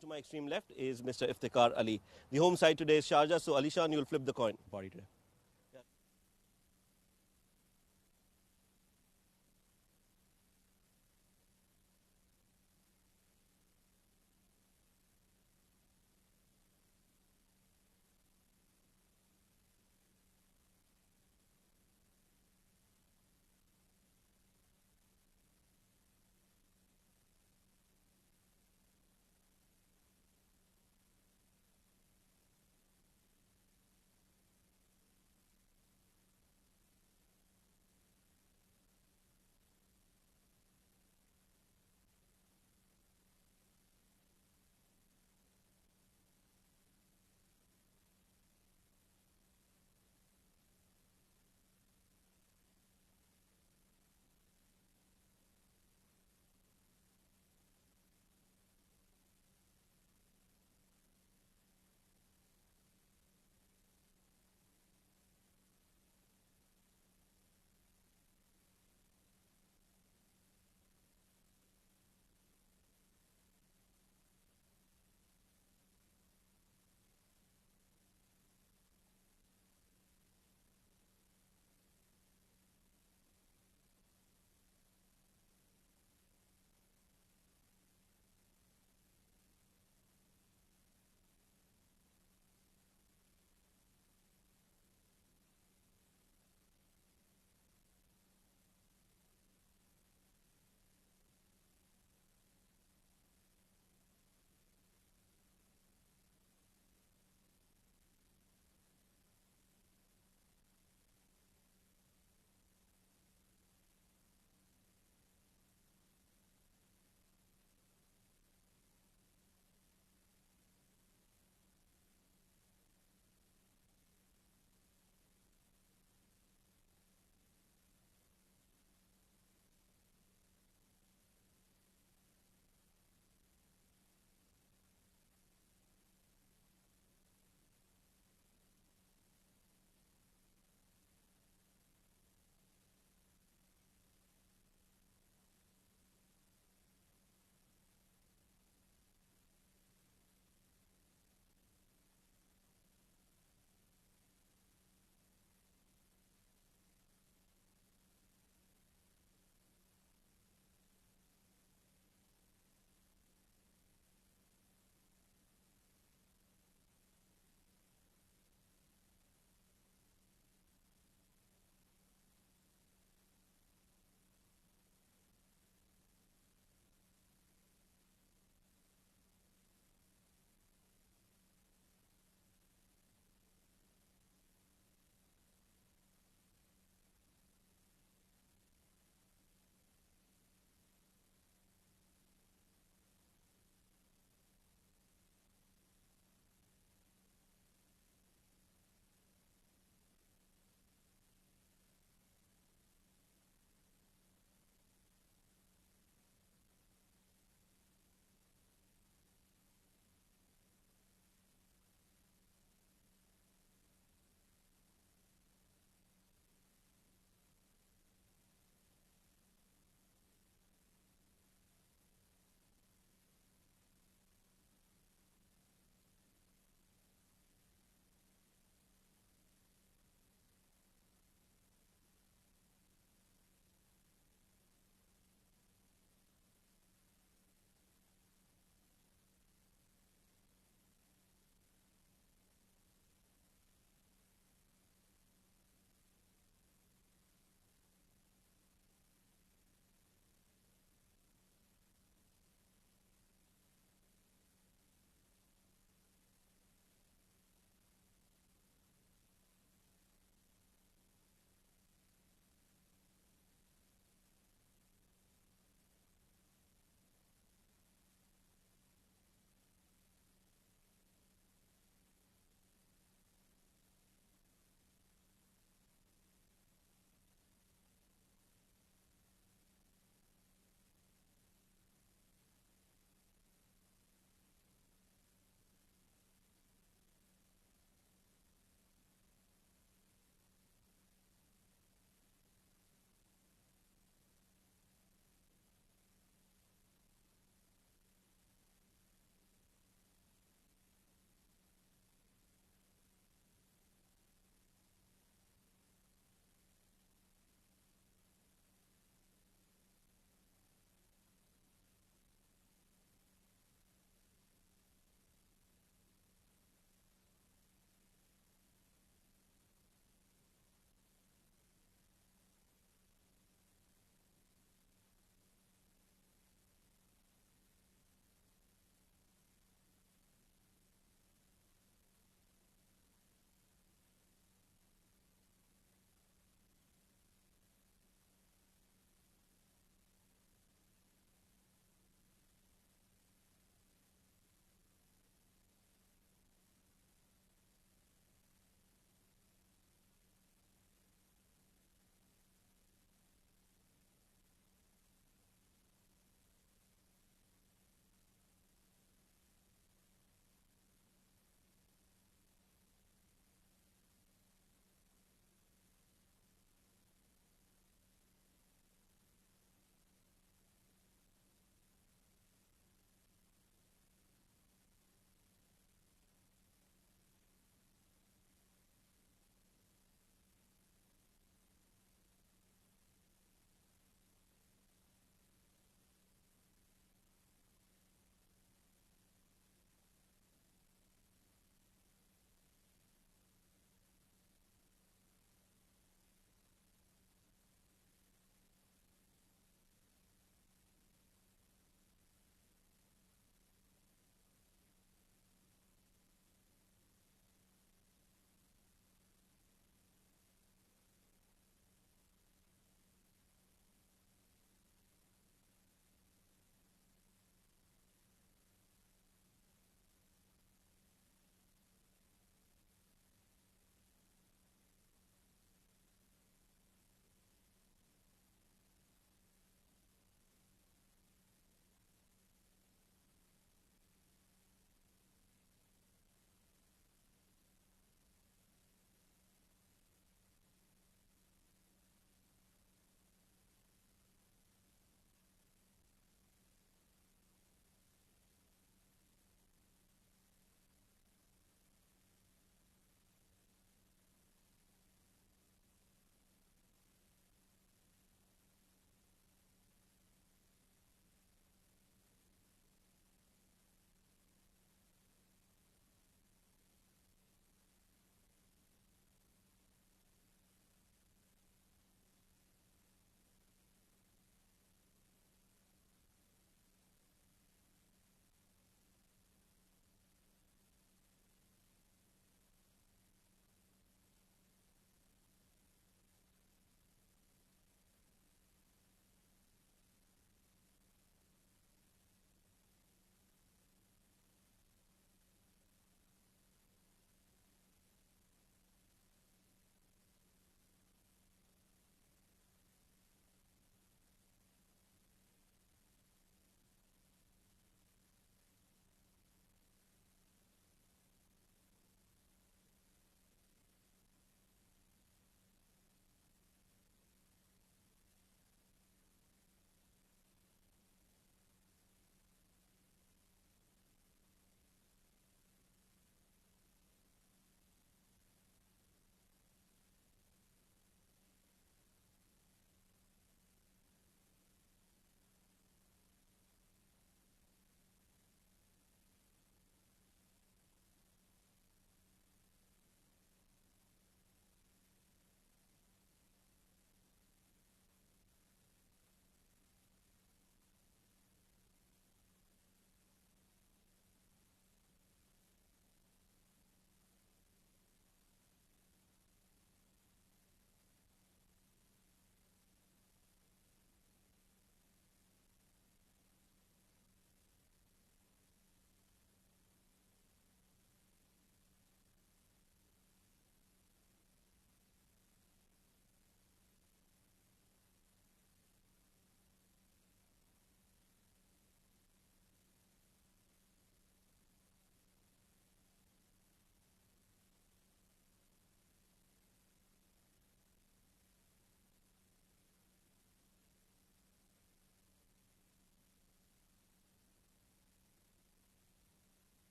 To my extreme left is Mr. Iftikhar Ali. The home side today is Sharjah, so Alishan, you'll flip the coin party today.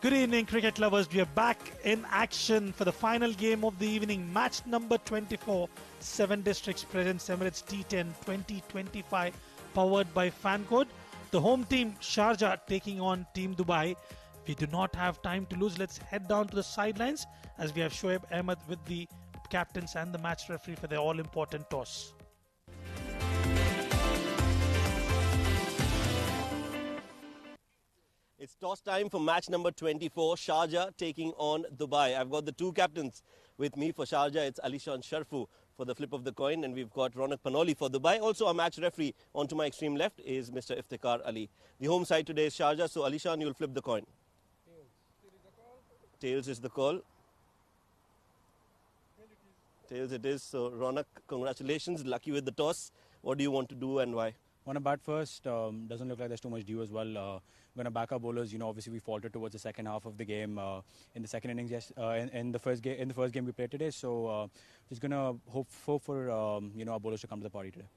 Good evening, cricket lovers. We are back in action for the final game of the evening. Match number 24. 7 districts presents Emirates D10 2025, powered by Fancode. The home team, Sharjah, taking on Team Dubai. We do not have time to lose. Let's head down to the sidelines as we have Shoaib Ahmed with the captains and the match referee for the all-important toss. It's toss time for match number 24, Sharjah taking on Dubai. I've got the two captains with me. For Sharjah, it's Alishan Sharfu for the flip of the coin, and we've got Ronak Panoli for Dubai. Also, a match referee on to my extreme left is Mr. Iftikhar Ali. The home side today is Sharjah, so Alishan, you'll flip the coin. Tails is the call. Tails it is. So, Ronak, congratulations. Lucky with the toss. What do you want to do and why? Want to bat first. Doesn't look like there's too much due as well. Going to back our bowlers. You know, obviously we faltered towards the second half of the game in the second innings. Yes, in the first game we played today. So just going to hope for our bowlers to come to the party today.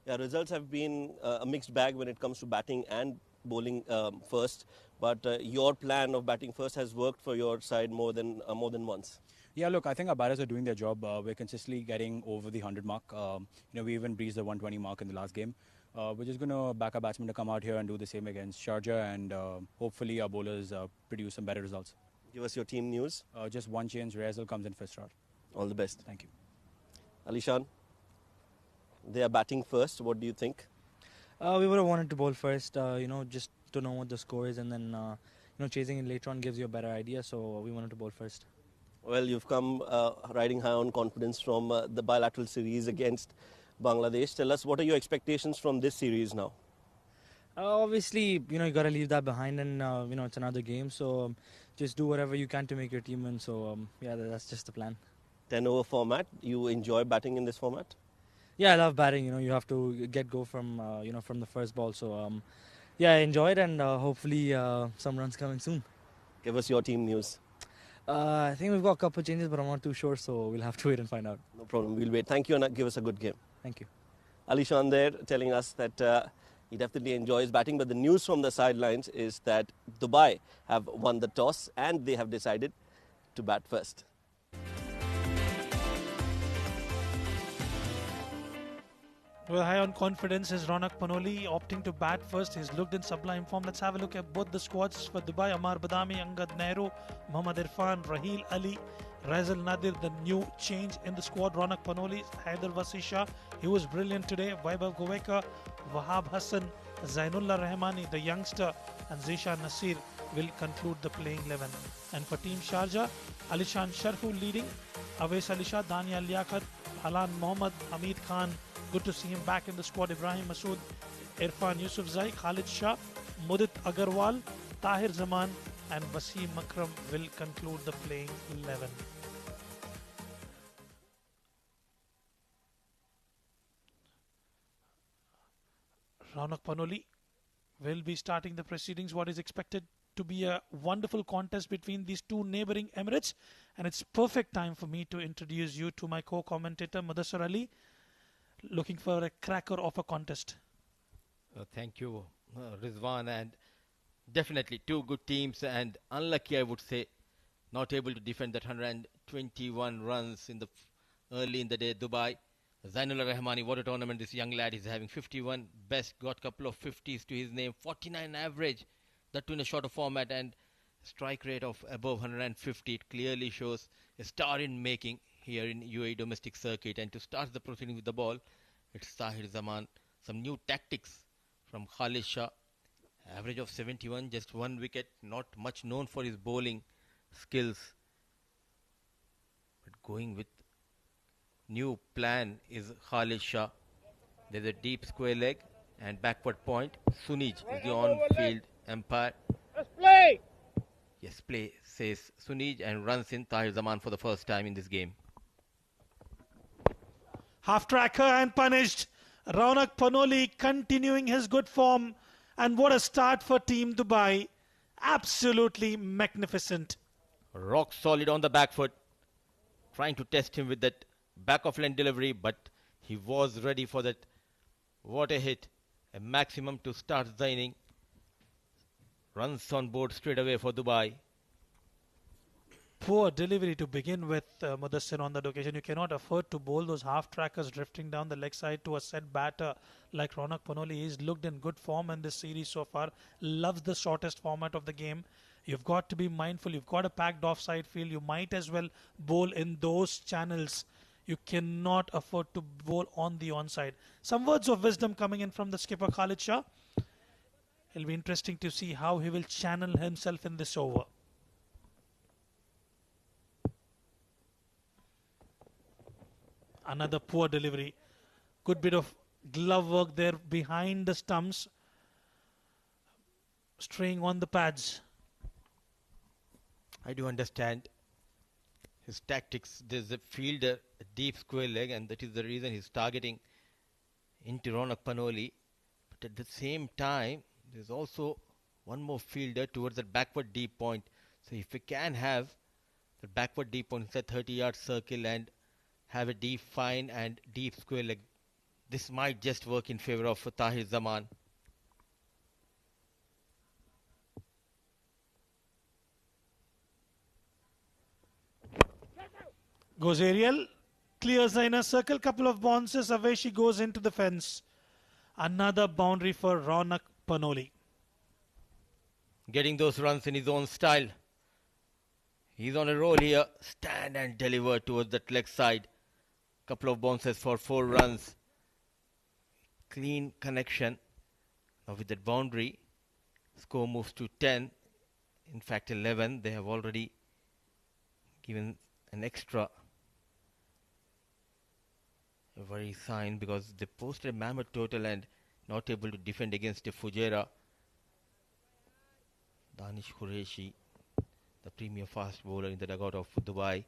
Yeah, results have been a mixed bag when it comes to batting and bowling first. But your plan of batting first has worked for your side more than once. Yeah, look, I think our batters are doing their job. We're consistently getting over the 100 mark. We even breezed the 120 mark in the last game. We're just going to back our batsmen to come out here and do the same against Sharjah, and hopefully our bowlers produce some better results. Give us your team news. Just one change. Rezal comes in first start. All the best. Thank you. Alishan, they are batting first. What do you think? We would have wanted to bowl first, just to know what the score is, and then, chasing it later on gives you a better idea. So we wanted to bowl first. Well, you've come riding high on confidence from the bilateral series against Bangladesh. Tell us, what are your expectations from this series now? Obviously, you got to leave that behind, and, it's another game. So just do whatever you can to make your team win. So, that's just the plan. 10-over format. You enjoy batting in this format? Yeah, I love batting. You have to get go from, from the first ball. So, I enjoy it, and hopefully some runs coming soon. Give us your team news. I think we've got a couple of changes, but I'm not too sure, so we'll have to wait and find out. No problem. We'll wait. Thank you, and give us a good game. Thank you. Alishan there telling us that he definitely enjoys batting, but the news from the sidelines is that Dubai have won the toss and they have decided to bat first. Well, high on confidence is Ronak Panoli opting to bat first. He's looked in sublime form. Let's have a look at both the squads for Dubai. Amar Badami, Angad Nehru, Muhammad Irfan, Raheel Ali, Raizal Nadir, the new change in the squad. Ronak Panoli, Haider Wasisha, he was brilliant today. Vaibhav Govekar, Wahab Hassan, Zainullah Rahmani, the youngster, and Zishan Nasir will conclude the playing 11. And for Team Sharjah, Alishan Sharfu leading, Awais Alisha, Danial Liaquat, Alan Mohammad, Hamid Khan. Good to see him back in the squad. Ibrahim Masood, Irfan Yusuf Zai, Khalid Shah, Mudit Agarwal, Tahir Zaman, and Wasim Makram will conclude the playing 11. Ronak Panoli will be starting the proceedings. What is expected to be a wonderful contest between these two neighboring Emirates, and it's perfect time for me to introduce you to my co-commentator Mudassar Ali. Looking for a cracker of a contest. Thank you, Rizwan, and definitely two good teams, and unlucky I would say, not able to defend that 121 runs in the early in the day. Dubai, Zainullah Rahmani, what a tournament this young lad is having. 51 best, got couple of 50s to his name, 49 average, that too in a shorter format, and strike rate of above 150. It clearly shows a star in making here in UAE domestic circuit. And to start the proceeding with the ball, it's Tahir Zaman. Some new tactics from Khalid Shah. Average of 71, just one wicket, not much known for his bowling skills. But going with new plan is Khalid Shah. There's a deep square leg and backward point. Sunij is the on-field umpire. Let's play! Yes, play, says Sunij, and runs in Tahir Zaman for the first time in this game. Half tracker and punished. Ronak Panoli continuing his good form. And what a start for Team Dubai. Absolutely magnificent. Rock solid on the back foot. Trying to test him with that back of line delivery, but he was ready for that. What a hit. A maximum to start the inning. Runs on board straight away for Dubai. Poor delivery to begin with, Mudassir, on that occasion. You cannot afford to bowl those half-trackers drifting down the leg side to a set batter like Ronak Panoli. He's looked in good form in this series so far. Loves the shortest format of the game. You've got to be mindful. You've got a packed offside field. You might as well bowl in those channels. You cannot afford to bowl on the onside. Some words of wisdom coming in from the skipper Khalid Shah. It'll be interesting to see how he will channel himself in this over. Another poor delivery. Good bit of glove work there behind the stumps. Straying on the pads. I do understand his tactics. There's a fielder, a deep square leg, and that is the reason he's targeting into Ronak Panoli. But at the same time, there's also one more fielder towards that backward deep point. So if we can have the backward deep point inside 30-yard circle and have a deep fine and deep square leg, this might just work in favor of Tahir Zaman. Goes aerial, clears the inner circle, couple of bounces, away she goes into the fence. Another boundary for Ronak Panoli. Getting those runs in his own style. He's on a roll here. Stand and deliver towards that leg side. Couple of bounces for 4 runs. Clean connection. Now with that boundary, score moves to 10. In fact 11. They have already given an extra worry sign because they posted a mammoth total and not able to defend against a Fujairah. Danish Qureshi, the premier fast bowler in the dugout of Dubai.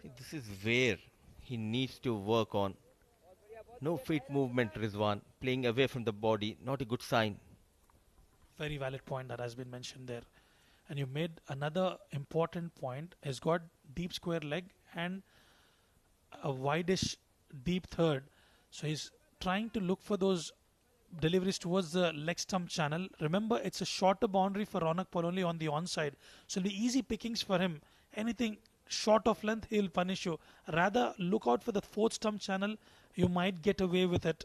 See, this is where he needs to work on. No feet movement, Rizwan. Playing away from the body, not a good sign. Very valid point that has been mentioned there. And you made another important point. He's got deep square leg and a wideish deep third. So he's trying to look for those deliveries towards the leg stump channel. Remember, it's a shorter boundary for Ronak Panoli on the onside. So it'll be easy pickings for him. Anything short of length, he'll punish you. Rather, look out for the fourth stump channel. You might get away with it.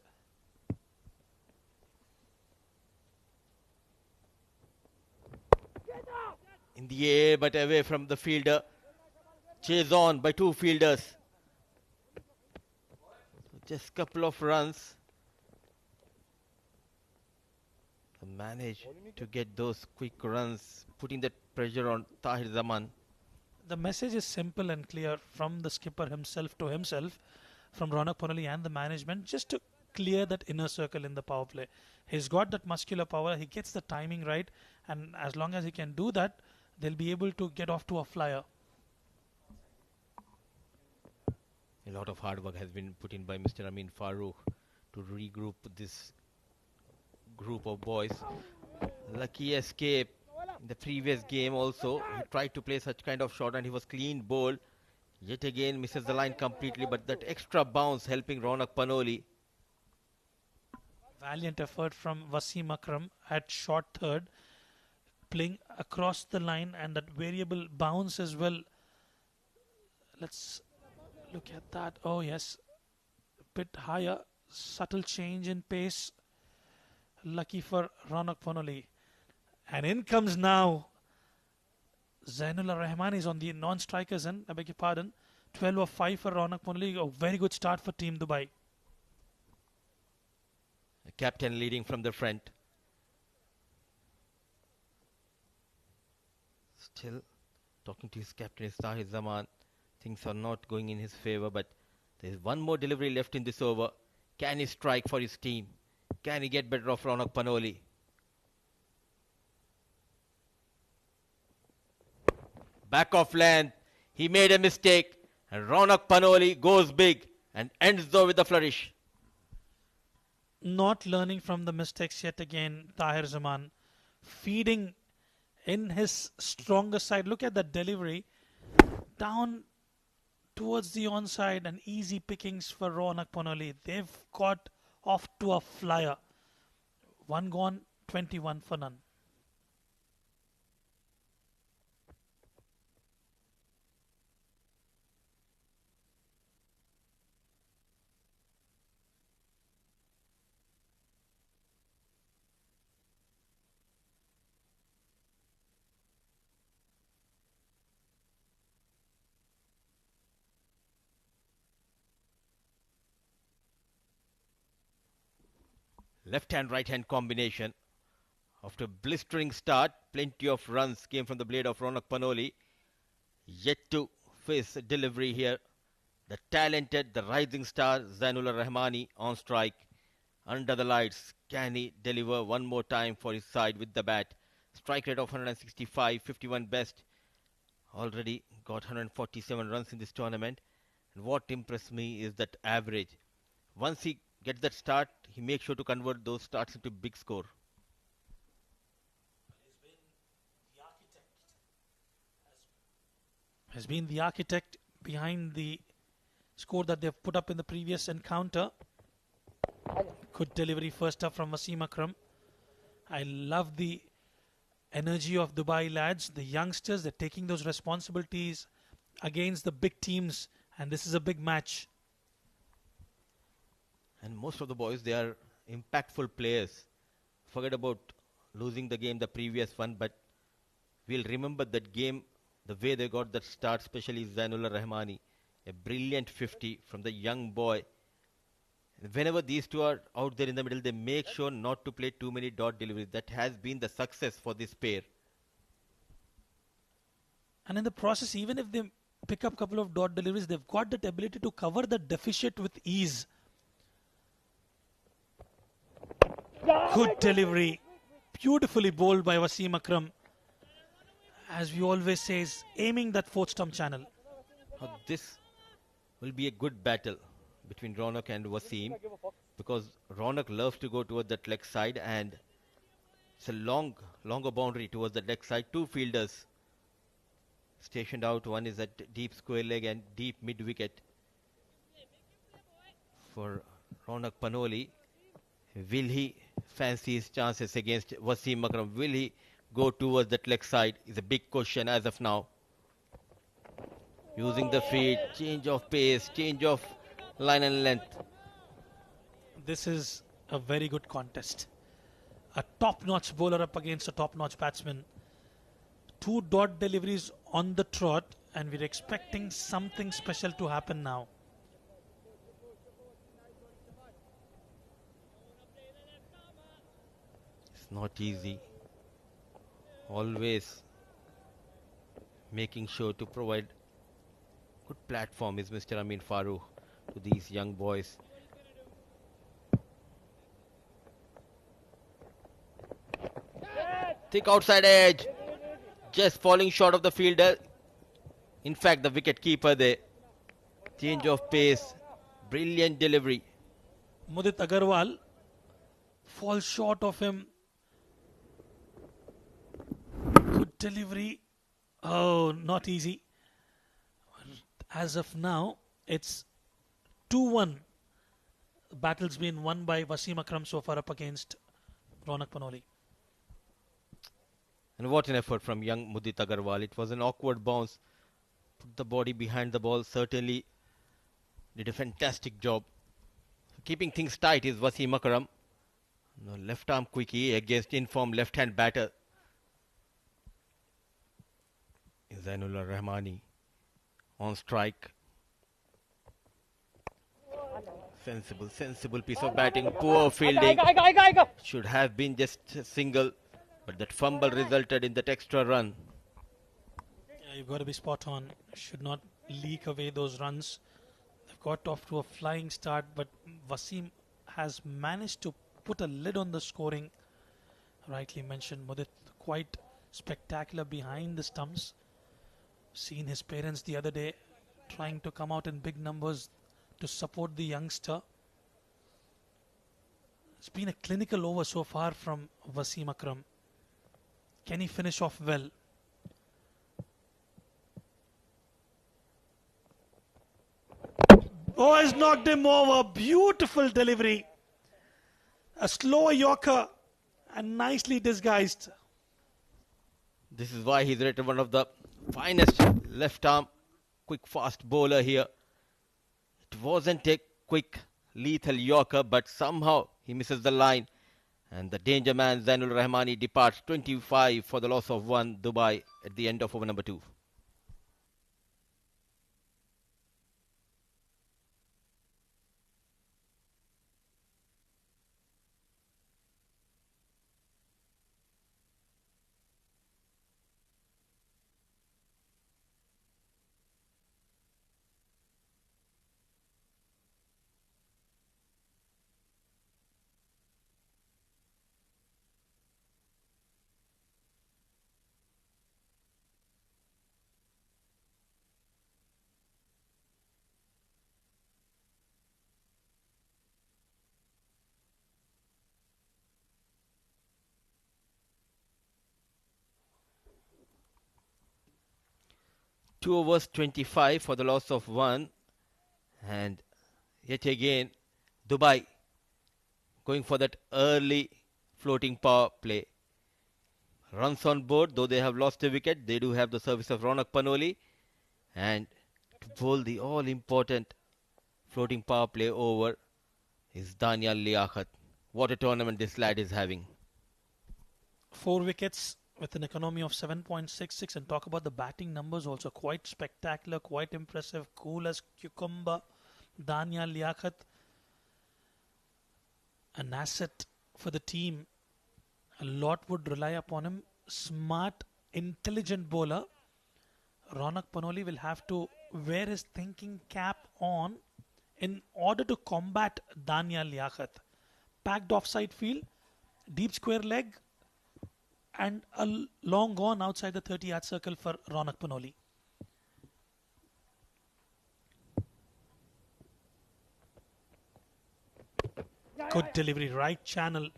In the air, but away from the fielder. Chase on by 2 fielders. Just couple of runs. Manage to get those quick runs, putting that pressure on Tahir Zaman. The message is simple and clear from the skipper himself to himself, from Ronak Panoli and the management, just to clear that inner circle in the power play. He's got that muscular power, he gets the timing right, and as long as he can do that, they'll be able to get off to a flyer. A lot of hard work has been put in by Mr. Amin Farooq to regroup this group of boys. Lucky escape in the previous game also. He tried to play such kind of shot and he was clean bowled. Yet again misses the line completely, but that extra bounce helping Ronak Panoli. Valiant effort from Wasim Akram at short third, playing across the line, and that variable bounce as well. Let's look at that. Oh yes, a bit higher, subtle change in pace. Lucky for Ronak Panoli. And in comes now Zainullah Rahman is on the non-strikers end. I beg your pardon. 12 of 5 for Ronak Panoli. A very good start for Team Dubai. The captain leading from the front. Still talking to his captain, Tahir Zaman. Things are not going in his favor, but there is one more delivery left in this over. Can he strike for his team? Can he get better off Ronak Panoli? Back off length. He made a mistake. And Ronak Panoli goes big and ends though with a flourish. Not learning from the mistakes yet again, Tahir Zaman. Feeding in his stronger side. Look at the delivery. Down towards the onside and easy pickings for Ronak Panoli. They've got off to a flyer. 1 gone, 21 for none. Left-hand, right-hand combination. After a blistering start, plenty of runs came from the blade of Ronak Panoli. Yet to face a delivery here. The talented, the rising star, Zainullah Rahmani on strike. Under the lights, can he deliver one more time for his side with the bat? Strike rate of 165, 51 best. Already got 147 runs in this tournament. And what impressed me is that average. Once he gets that start, he makes sure to convert those starts into big score. Has been the architect behind the score that they've put up in the previous encounter. Good delivery first up from Wasim Akram. I love the energy of Dubai lads, the youngsters. They're taking those responsibilities against the big teams, and this is a big match. And most of the boys, they are impactful players. Forget about losing the game, the previous one, but we'll remember that game, the way they got that start, especially Zainullah Rahmani. A brilliant 50 from the young boy. And whenever these two are out there in the middle, they make sure not to play too many dot deliveries. That has been the success for this pair. And in the process, even if they pick up a couple of dot deliveries, they've got that ability to cover the deficit with ease. Good delivery. Beautifully bowled by Wasim Akram. As we always say, is aiming that fourth stump channel. Now this will be a good battle between Ronak and Wasim, because Ronak loves to go towards that leg side, and it's a longer boundary towards the leg side. Two fielders stationed out. One is at deep square leg and deep mid wicket for Ronak Panoli. Will he fancy his chances against Wasim Akram? Will he go towards that leg side? Is a big question as of now. Using the feet, change of pace, change of line and length. This is a very good contest. A top-notch bowler up against a top-notch batsman. Two dot deliveries on the trot, and we're expecting something special to happen now. It's not easy. Always making sure to provide good platform is Mr. Amin Farooq to these young boys. Thick outside edge. Just falling short of the fielder. In fact, the wicket keeper there. Change of pace. Brilliant delivery. Mudit Agarwal falls short of him. Good delivery. Oh, not easy. As of now, it's 2-1. The battle's been won by Wasim Akram so far up against Ronak Panoli. And what an effort from young Mudit Agarwal. It was an awkward bounce. Put the body behind the ball. Certainly did a fantastic job. Keeping things tight is Wasim Akram. No, left arm quickie against informed left hand batter. Zainullah Rahmani on strike. Sensible piece of batting. Poor fielding. Should have been just a single, but that fumble resulted in that extra run. Yeah, you've got to be spot on. Should not leak away those runs. They've got off to a flying start, but Wasim has managed to put a lid on the scoring. Rightly mentioned, Mudit quite spectacular behind the stumps. Seen his parents the other day trying to come out in big numbers to support the youngster. It's been a clinical over so far from Wasim Akram. Can he finish off well? Oh, he's knocked him over. Beautiful delivery. A slow Yorker, And nicely disguised. This is why he's rated one of the finest left arm quick fast bowler here. It wasn't a quick lethal Yorker, but somehow he misses the line. And the danger man Zainul Rahmani departs 25 for the loss of 1 Dubai at the end of over number 2. Two overs 25 for the loss of 1, and yet again Dubai going for that early floating power play. Runs on board, though they have lost a wicket, they do have the service of Ronak Panoli, and to bowl the all-important floating power play over is Daniel Liaquat. What a tournament this lad is having. 4 wickets with an economy of 7.66, and talk about the batting numbers also. Quite spectacular, quite impressive, cool as cucumber. Daniel Liaquat, an asset for the team. A lot would rely upon him. Smart, intelligent bowler. Ronak Panoli will have to wear his thinking cap on in order to combat Daniel Liaquat. Packed offside field, deep square leg, and a long gone outside the 30-yard circle for Ronak Panoli. Good delivery, right channel.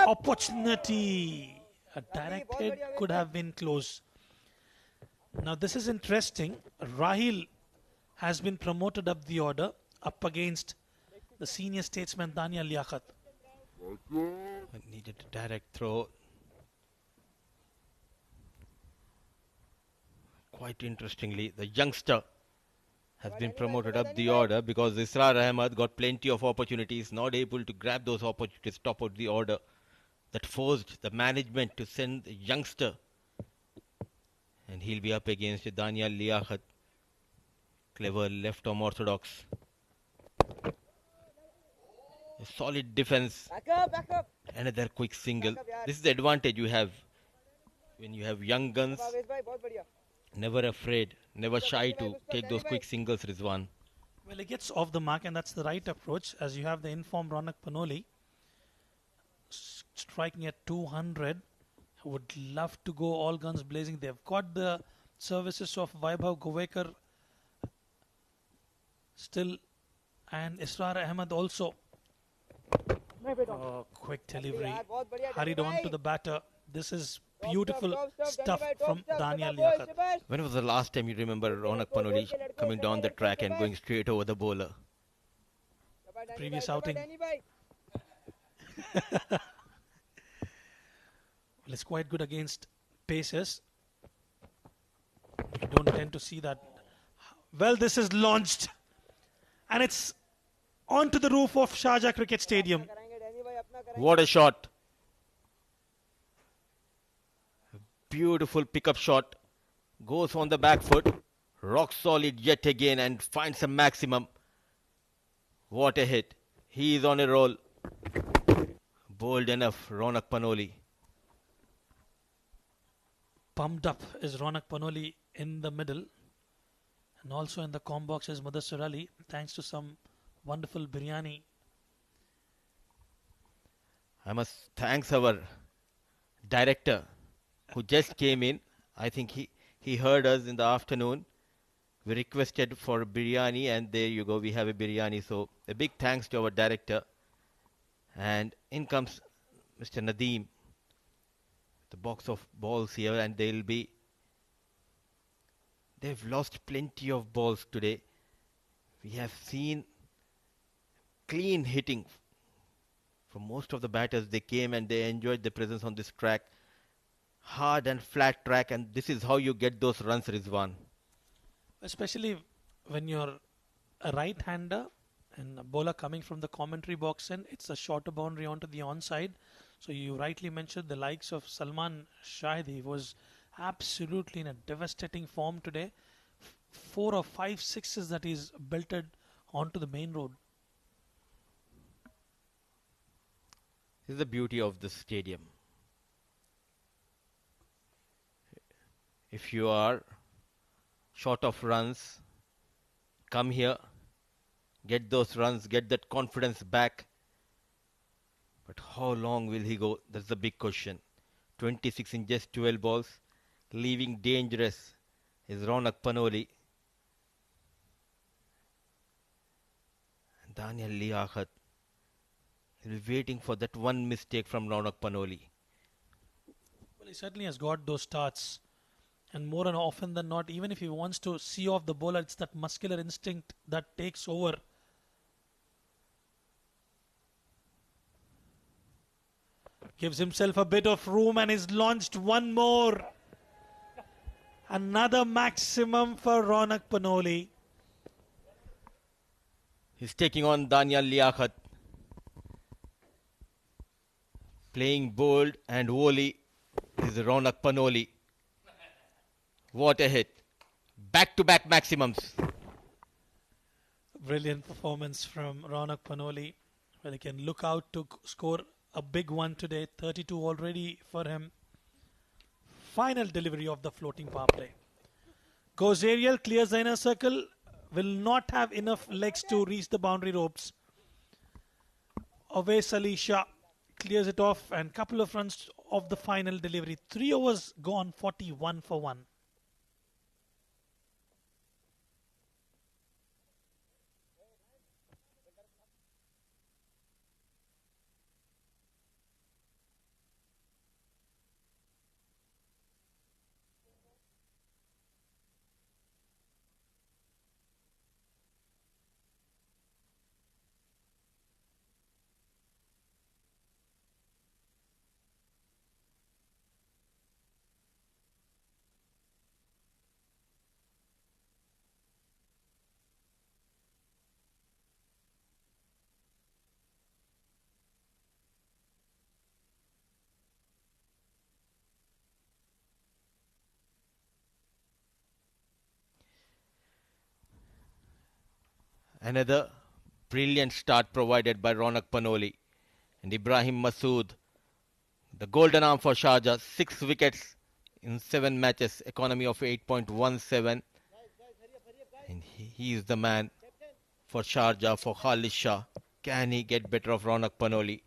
Opportunity. A direct hit could have been close. Now this is interesting. Rahil has been promoted up the order, up against the senior statesman Daniel Liaquat. Needed a direct throw. Quite interestingly, the youngster has been promoted up the order because Israr Ahmed got plenty of opportunities, not able to grab those opportunities top of the order. That forced the management to send the youngster, and he'll be up against Daniel Liaquat. Clever left arm orthodox. A solid defense. Back up. Another quick single. This is the advantage you have when you have young guns. Never afraid, never shy to take those quick singles, Rizwan. Well, he gets off the mark, and that's the right approach, as you have the informed Ronak Panoli striking at 200. Would love to go all guns blazing. They've got the services of Vaibhav Govekar still, and Israr Ahmed also. Oh, quick delivery. Hurried on to the batter. This is beautiful stuff from Daniel Liaquat. When was the last time you remember Ronak Panoli coming down the track and going straight over the bowler? Previous outing. Well, it's quite good against paces. You don't tend to see that. Well, this is launched, and it's onto the roof of Sharjah Cricket Stadium. What a shot. Beautiful pickup shot. Goes on the back foot. Rock solid yet again and finds a maximum. What a hit. He is on a roll. Bold enough, Ronak Panoli. Pumped up is Ronak Panoli in the middle. And also in the com box is Mudassir Ali, thanks to some wonderful biryani. I must thank our director who just came in. I think he heard us in the afternoon. We requested for biryani, and there you go, we have a biryani. So a big thanks to our director. And in comes Mr. Nadeem, the box of balls here, and they've lost plenty of balls today. We have seen clean hitting For most of the batters, they came and they enjoyed the presence on this track. Hard and flat track, and this is how you get those runs, Rizwan. Especially when you're a right-hander and a bowler coming from the commentary box and it's a shorter boundary onto the onside. So you rightly mentioned the likes of Salman Shahid. He was absolutely in a devastating form today. 4 or 5 sixes that he's belted onto the main road. This is the beauty of the stadium. If you are short of runs, come here, get those runs, get that confidence back. But how long will he go? That's the big question. 26 in just 12 balls. Leaving dangerous is Ronak Panoli. And Daniel Liaquat will be waiting for that one mistake from Ronak Panoli. Well, he certainly has got those starts. And more and often than not, even if he wants to see off the bowler, it's that muscular instinct that takes over. Gives himself a bit of room and is launched one more. Another maximum for Ronak Panoli. He's taking on Daniel Liaquat. Playing bold and woolly is Ronak Panoli. What a hit. Back-to-back maximums. Brilliant performance from Ronak Panoli. Well, he can look out to score a big one today. 32 already for him. Final delivery of the floating power play. Goes aerial, clears the inner circle. Will not have enough legs to reach the boundary ropes. Awais Ali Shah clears it off and couple of runs of the final delivery. 3 overs gone, 41 for 1. Another brilliant start provided by Ronak Panoli and Ibrahim Masood. The golden arm for Sharjah, 6 wickets in 7 matches, economy of 8.17. And he is the man for Sharjah, for Khalid Shah. Can he get better of Ronak Panoli?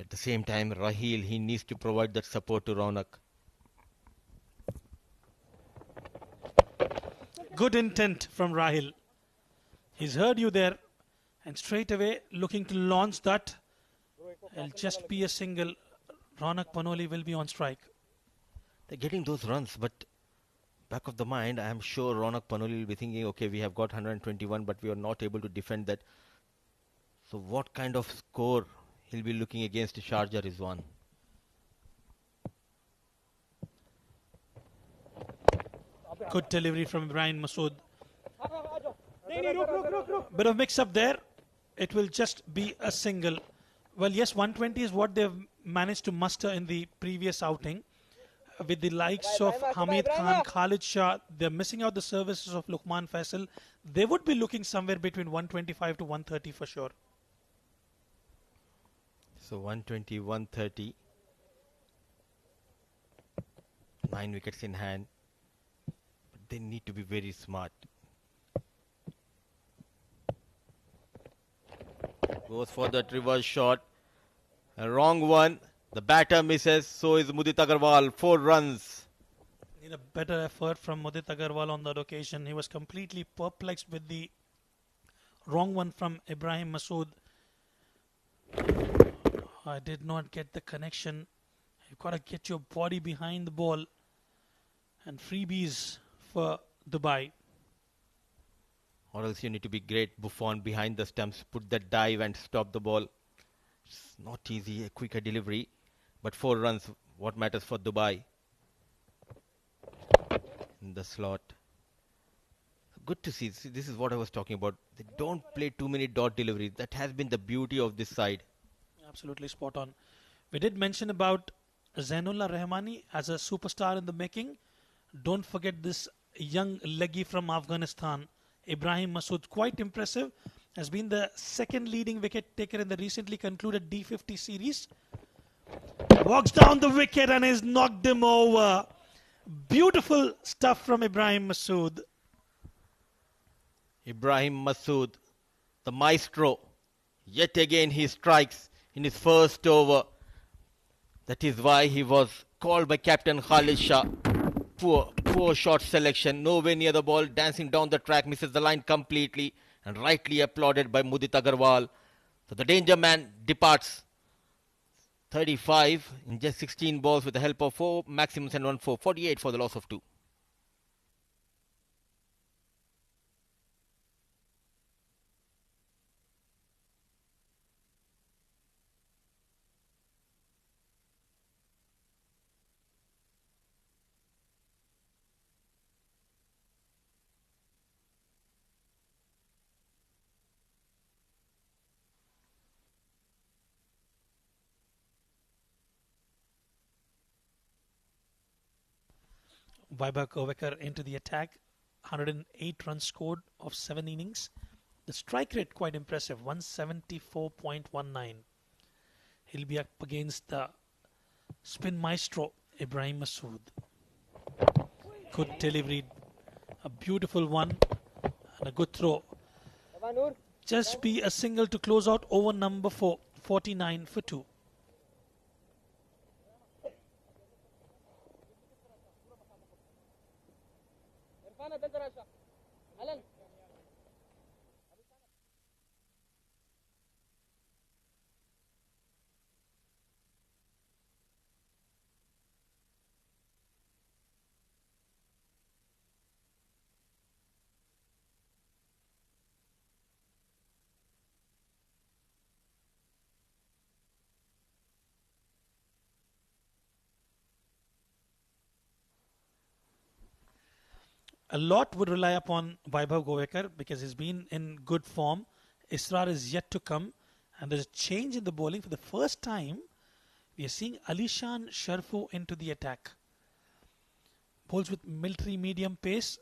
At the same time, Raheel, he needs to provide that support to Ronak. Good intent from Raheel. He's heard you there and straight away looking to launch that. It'll just be a single. Ronak Panoli will be on strike. They're getting those runs, but back of the mind, I am sure Ronak Panoli will be thinking, okay, we have got 121, but we are not able to defend that. So what kind of score he'll be looking against Sharjah Rizwan? Good delivery from Ibrahim Masood. Bit of mix-up there. It will just be a single. Well, yes, 120 is what they've managed to muster in the previous outing. With the likes of Hamid Khan, Khalid Shah, they're missing out the services of Luqman Faisal. They would be looking somewhere between 125 to 130 for sure. So 120, 130. 9 wickets in hand. But they need to be very smart. Goes for that reverse shot. A wrong one. The batter misses. So is Mudit Agarwal. 4 runs. Need a better effort from Mudit Agarwal on that occasion. He was completely perplexed with the wrong one from Ibrahim Masood. I did not get the connection. You've got to get your body behind the ball. And freebies for Dubai. Or else you need to be great Buffon behind the stumps. Put that dive and stop the ball. It's not easy, a quicker delivery, but 4 runs, what matters for Dubai in the slot. Good to see. This is what I was talking about. They don't play too many dot deliveries. That has been the beauty of this side. Absolutely spot on. We did mention about Zainullah Rahmani as a superstar in the making. Don't forget this young leggy from Afghanistan, Ibrahim Masood, quite impressive. Has been the second leading wicket taker in the recently concluded D50 series. Walks down the wicket and has knocked him over. Beautiful stuff from Ibrahim Masood. Ibrahim Masood, the maestro. Yet again he strikes in his first over. That is why he was called by Captain Khalid Shah. Poor shot selection. Nowhere near the ball. Dancing down the track. Misses the line completely. And rightly applauded by Mudit Agarwal. So the danger man departs. 35 in just 16 balls with the help of 4 maximums and 1 4. 48 for the loss of 2. Vaibhav Kovekar into the attack. 108 runs scored of 7 innings. The strike rate quite impressive, 174.19. He'll be up against the spin maestro, Ibrahim Masood. Good delivery, a beautiful one and a good throw. Just be a single to close out over number 4, 49 for 2. A lot would rely upon Vaibhav Kovekar because he's been in good form. Israr is yet to come, and there's a change in the bowling. For the first time, we are seeing Alishan Sharfu into the attack. Bowls with military medium pace.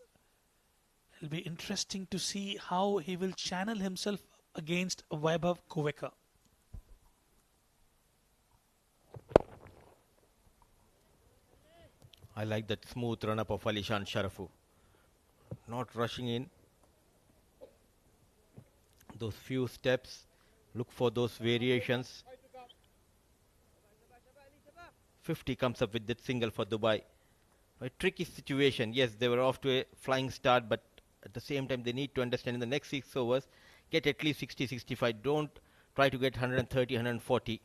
It'll be interesting to see how he will channel himself against Vaibhav Kovekar. I like that smooth run-up of Alishan Sharafu. Not rushing in. Those few steps. Look for those variations. 50 comes up with that single for Dubai. A tricky situation. Yes, they were off to a flying start, but at the same time they need to understand in the next 6 overs, get at least 60, 65. Don't try to get 130, 140.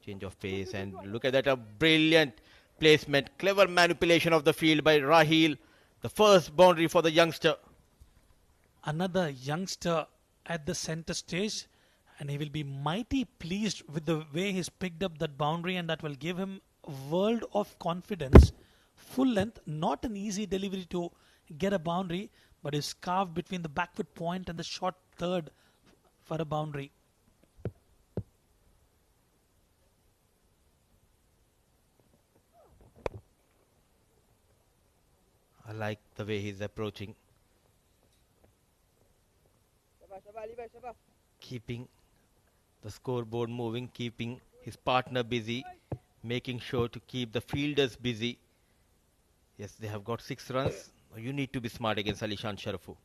Change of pace, and look at that, a brilliant placement. Clever manipulation of the field by Raheel. The first boundary for the youngster. Another youngster at the center stage, and he will be mighty pleased with the way he's picked up that boundary, and that will give him a world of confidence. Full length, not an easy delivery to get a boundary, but is carved between the backward point and the short third for a boundary. I like the way he's approaching. Keeping the scoreboard moving, keeping his partner busy, making sure to keep the fielders busy. Yes, they have got 6 runs. You need to be smart against Alishan Sharafu.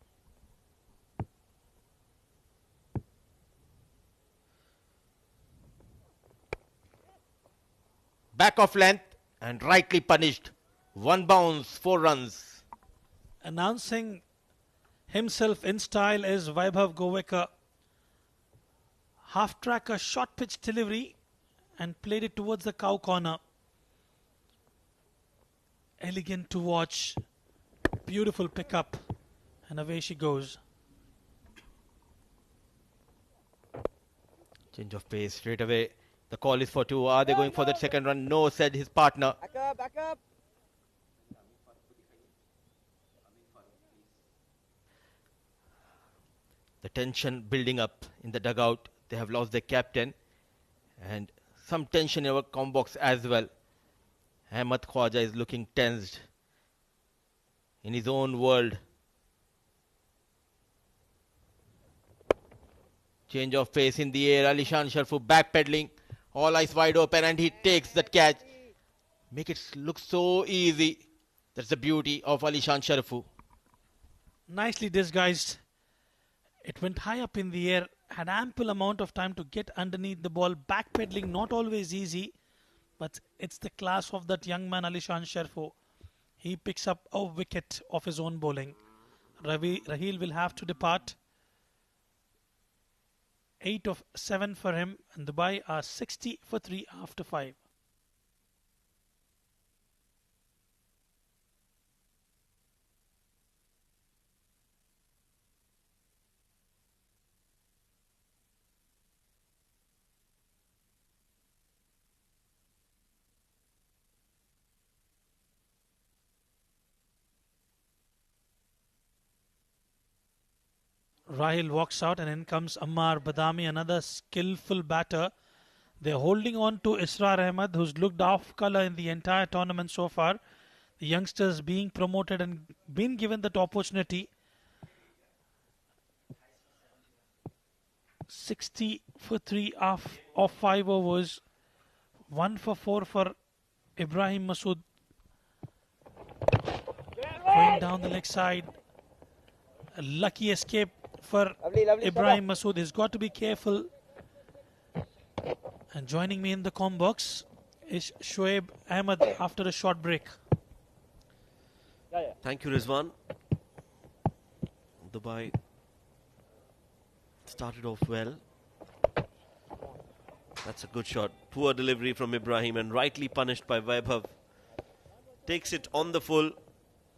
Back of length and rightly punished. 1 bounce, 4 runs. Announcing himself in style is Vaibhav Kovekar. Half track, a short pitch delivery, and played it towards the cow corner. Elegant to watch. Beautiful pickup. And away she goes. Change of pace straight away. The call is for 2. Are they going for that second run? No, said his partner. Back up. The tension building up in the dugout. They have lost their captain. And some tension in our com box as well. Ahmed Khwaja is looking tensed in his own world. Change of pace in the air. Alishan Sharfu backpedaling. All eyes wide open and he takes that catch. Make it look so easy. That's the beauty of Alishan Sharfu. Nicely disguised. It went high up in the air. Had ample amount of time to get underneath the ball. Backpedaling not always easy. But it's the class of that young man Alishan Sharfu. He picks up a wicket of his own bowling. Raheel will have to depart. 8 of 7 for him, and Dubai are 60 for 3 after 5. Rahil walks out and in comes Ammar Badami, another skillful batter. They're holding on to Israr Ahmed, who's looked off colour in the entire tournament so far. The youngsters being promoted and been given that opportunity. 60 for 3 off 5 overs. 1 for 4 for Ibrahim Masood. Going down the leg side. A lucky escape for Ibrahim Masood. He's got to be careful. And joining me in the com box is Shoaib Ahmed after a short break. Thank you, Rizwan. Dubai started off well. That's a good shot. Poor delivery from Ibrahim and rightly punished by Vaibhav. Takes it on the full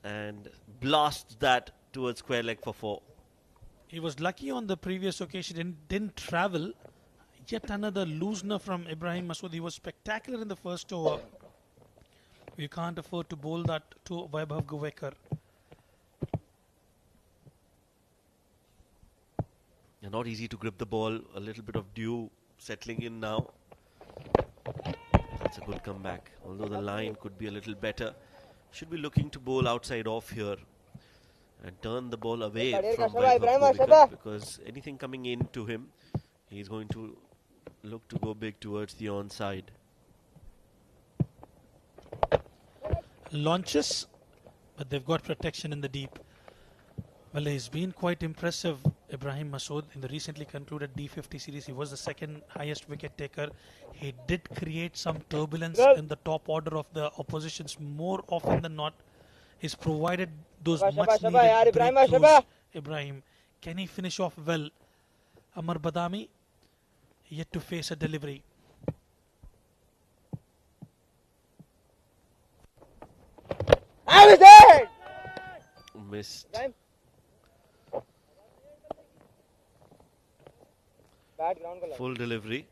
and blasts that towards square leg for 4. He was lucky on the previous occasion, didn't travel. Yet another loosener from Ibrahim Masood. He was spectacular in the first over. You can't afford to bowl that to Vaibhav Guvekar. Yeah, not easy to grip the ball. A little bit of dew settling in now. That's a good comeback. Although the line could be a little better. Should be looking to bowl outside off here and turn the ball away from Vaibhav Guvekar, because anything coming in to him, he's going to look to go big towards the onside. Launches, but they've got protection in the deep. Well, he's been quite impressive, Ibrahim Masood, in the recently concluded D50 series. He was the second highest wicket taker. He did create some turbulence in the top order of the oppositions more often than not. He's provided those much needed breakthroughs. Ibrahim, can he finish off well? Ammar Badami yet to face a delivery. Missed. Full delivery.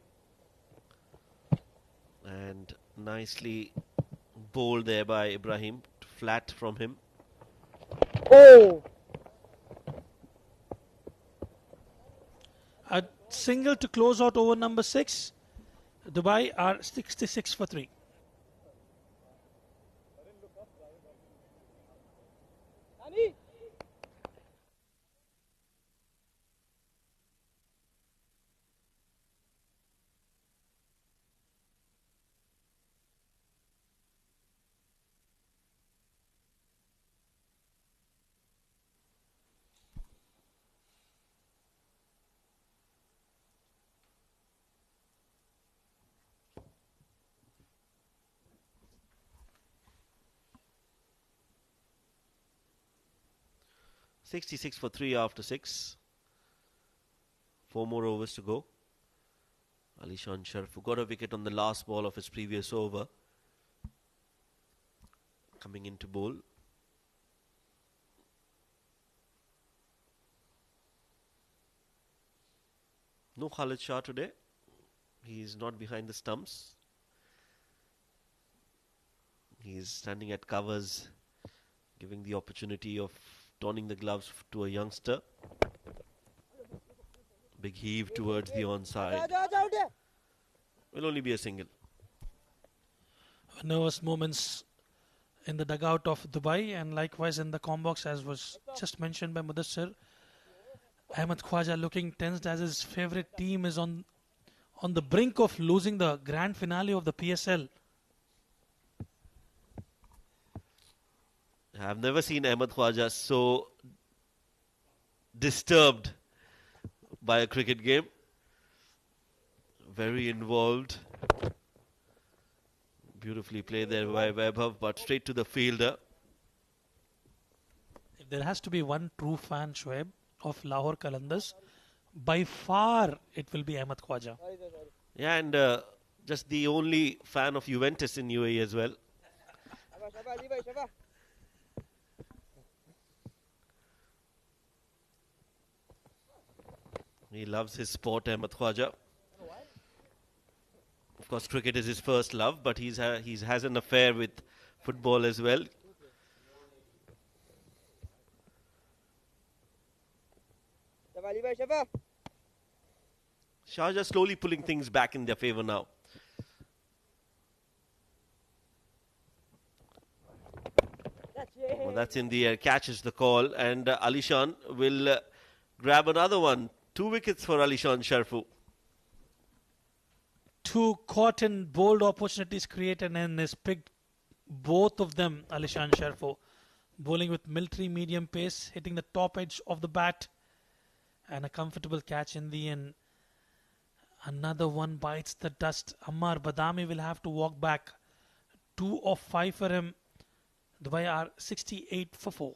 And nicely bowled there by Ibrahim. Flat from him. Oh! A single to close out over number 6. Dubai are 66 for 3. .66 for 3 after 6. 4 more overs to go. Alishan Sharfu got a wicket on the last ball of his previous over. Coming into bowl. No Khalid Shah today. He's not behind the stumps. He's standing at covers, giving the opportunity of donning the gloves to a youngster. Big heave towards the onside. Will only be a single. Nervous moments in the dugout of Dubai, and likewise in the combox, as was just mentioned by Mudassir. Ahmed Khwaja looking tensed as his favourite team is on the brink of losing the grand finale of the PSL. I've never seen Ahmed Khwaja so disturbed by a cricket game. Very involved. Beautifully played there by Vaibhav, but straight to the fielder. If there has to be one true fan, Shoaib, of Lahore Qalandars, by far it will be Ahmed Khwaja. Yeah, and just the only fan of Juventus in UAE as well. He loves his sport, Ahmed Khwaja. Of course, cricket is his first love, but he has an affair with football as well. Sharjah slowly pulling things back in their favour now. Well, that's in the air, catches the call, and Alishan will grab another one. 2 wickets for Alishan Sharfu. Two caught and bold opportunities created, and has picked both of them. Alishan Sharfu bowling with military medium pace, hitting the top edge of the bat, and a comfortable catch in the end. Another one bites the dust. Ammar Badami will have to walk back. 2 of 5 for him. Dubai are 68 for 4.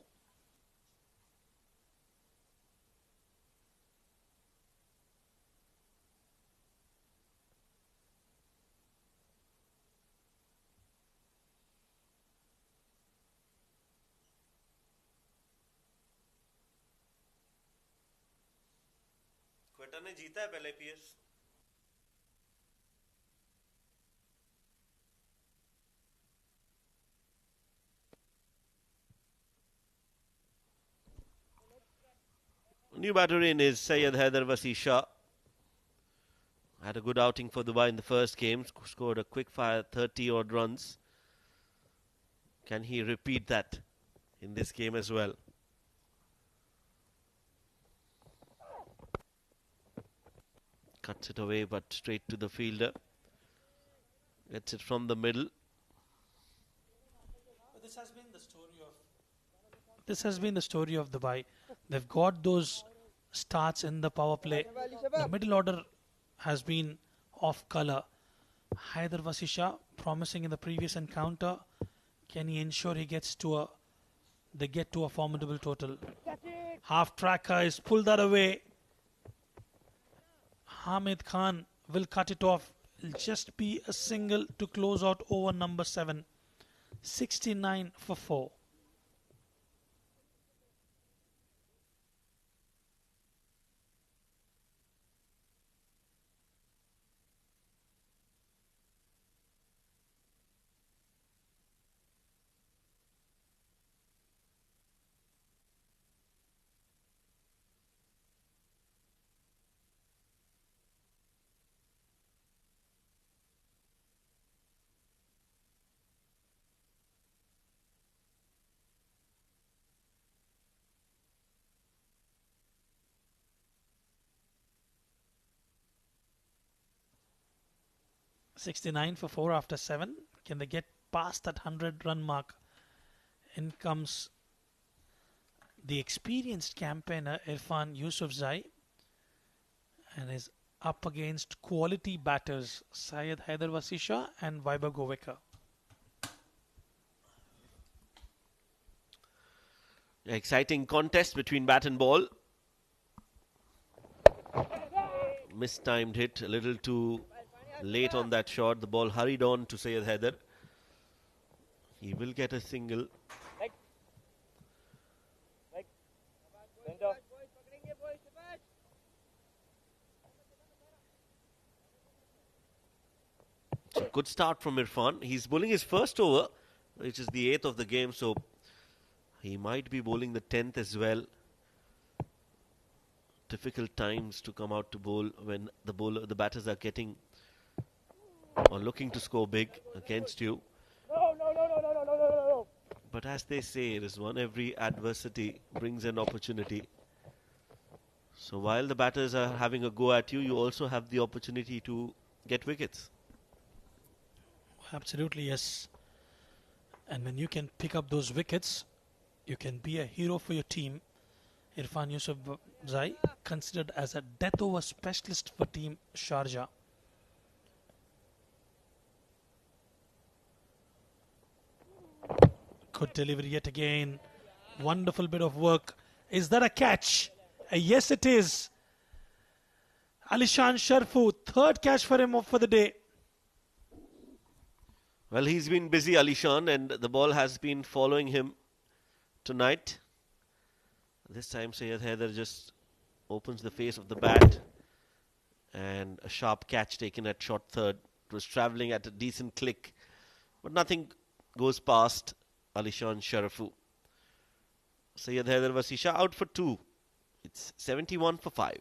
Quetta ने जीता है पहले PS. New batter in is Syed Haider Wasi Shah. Had a good outing for Dubai in the first game. Scored a quick fire 30 odd runs. Can he repeat that in this game as well? Cuts it away, but straight to the fielder. Gets it from the middle. This has been the story of Dubai. They've got those starts in the power play. The middle order has been off colour. Haider Wasi Shah promising in the previous encounter. Can he ensure they get to a formidable total? Half tracker is pulled that away. Hamid Khan will cut it off. It'll just be a single to close out over number 7. 69 for 4. $69 for 4 after 7. Can they get past that 100-run mark? In comes the experienced campaigner Irfan Yusufzai and is up against quality batters Syed Haider Wasi Shah and Vaibhav Govekar. Exciting contest between bat and ball. Mistimed hit, a little too late on that shot. The ball hurried on to Syed Haider. He will get a single. Good start from Irfan. He's bowling his first over, which is the 8th of the game, so he might be bowling the 10th as well. Difficult times to come out to bowl when the batters are getting or looking to score big against you. But as they say, Rizwan, every adversity brings an opportunity. So while the batters are having a go at you, you also have the opportunity to get wickets. Absolutely, yes. And when you can pick up those wickets, you can be a hero for your team. Irfan Yusufzai, considered as a death over specialist for team Sharjah. Good delivery yet again. Wonderful bit of work. Is that a catch? Yes, it is. Alishan Sharfu, third catch for him for the day. Well, he's been busy, Alishan, and the ball has been following him tonight. This time Syed Haider just opens the face of the bat, and a sharp catch taken at short third. It was travelling at a decent click, but nothing goes past Alishan Sharafu. Syed Haider Vasisha out for 2. It's 71 for 5.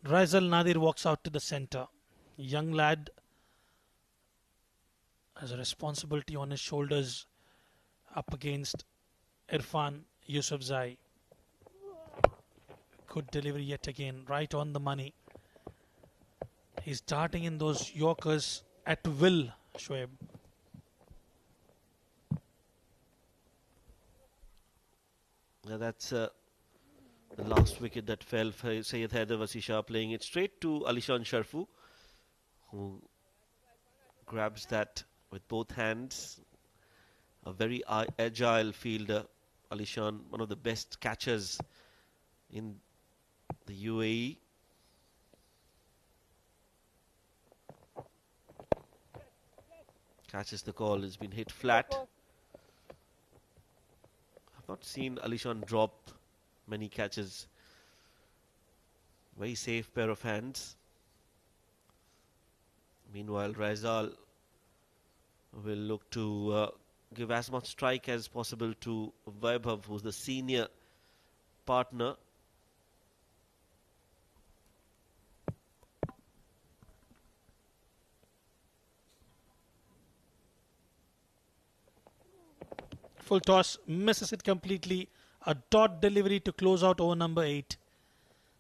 Raizal Nadir walks out to the centre. Young lad has a responsibility on his shoulders up against Irfan Yusufzai. Good delivery yet again, right on the money. He's darting in those Yorkers at will, Shoaib. Now that's the last wicket that fell for Syed Haider Vasisha, playing it straight to Alishan Sharfu, who grabs that with both hands. A very agile fielder, Alishan, one of the best catchers in the UAE. Catches the call, has been hit flat. I've not seen Alishan drop many catches. Very safe pair of hands. Meanwhile, Raizal will look to give as much strike as possible to Vaibhav, who's the senior partner. Full toss, misses it completely. A dot delivery to close out over number 8.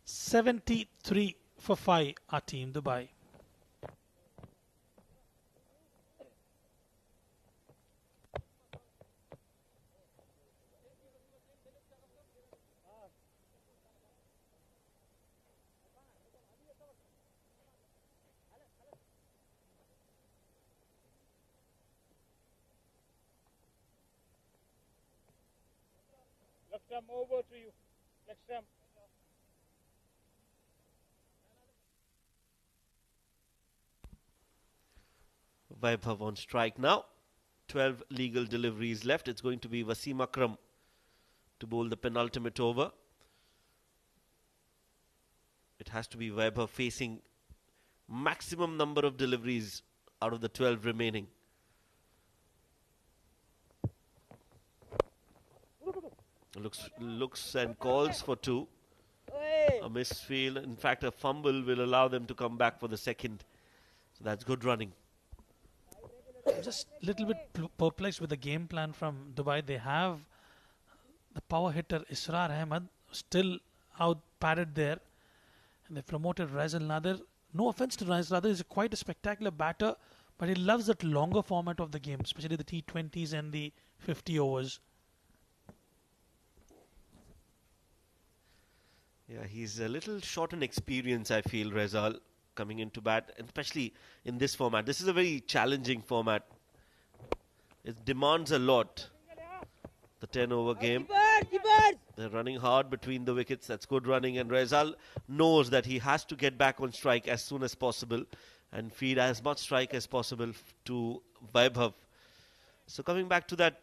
73 for 5, our team Dubai. Over to you. Next time. Vaibhav on strike now. 12 legal deliveries left. It's going to be Wasim Akram to bowl the penultimate over. It has to be Vaibhav facing maximum number of deliveries out of the 12 remaining. Looks and calls for 2. A misfield, in fact a fumble, will allow them to come back for the second. So that's good running. Just a little bit perplexed with the game plan from Dubai. They have the power hitter Israr Ahmed still out padded there. And they promoted Raizal Nadir. No offense to Raizal Nadir, he's quite a spectacular batter, but he loves that longer format of the game, especially the T20s and the 50 overs. Yeah, he's a little short in experience, I feel, Raizal, coming into bat, especially in this format. This is a very challenging format. It demands a lot. The 10-over game. They're running hard between the wickets. That's good running. And Raizal knows that he has to get back on strike as soon as possible and feed as much strike as possible to Vaibhav. So coming back to that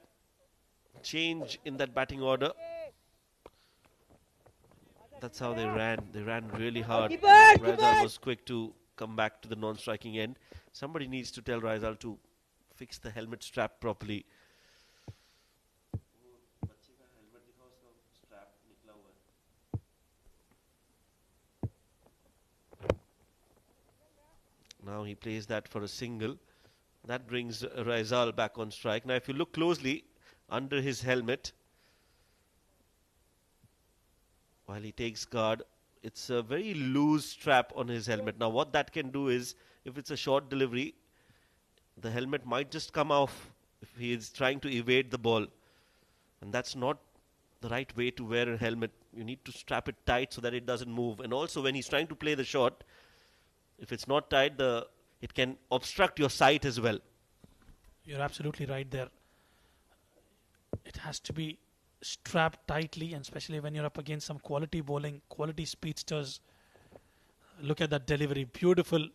change in that batting order. That's how they ran. They ran really hard. Raizal was quick to come back to the non-striking end. Somebody needs to tell Raizal to fix the helmet strap properly. Now he plays that for a single. That brings Raizal back on strike. Now if you look closely under his helmet, while he takes guard, it's a very loose strap on his helmet. Now what that can do is, if it's a short delivery, the helmet might just come off if he is trying to evade the ball. And that's not the right way to wear a helmet. You need to strap it tight so that it doesn't move. And also when he's trying to play the shot, if it's not tight, it can obstruct your sight as well. You're absolutely right there. It has to be strapped tightly, and especially when you're up against some quality bowling, quality speedsters. Look at that delivery, beautiful.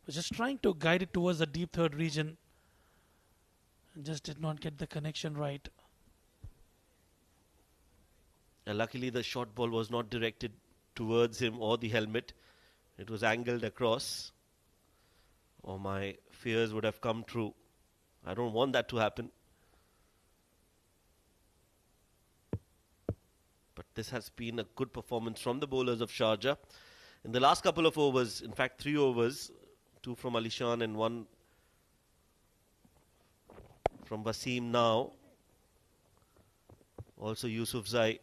Was just trying to guide it towards the deep third region and just did not get the connection right. And luckily the short ball was not directed towards him or the helmet. It was angled across, or my fears would have come true. I don't want that to happen. But this has been a good performance from the bowlers of Sharjah. In the last couple of overs, in fact 3 overs, 2 from Alishan and 1 from Wasim now. Also Yusufzai.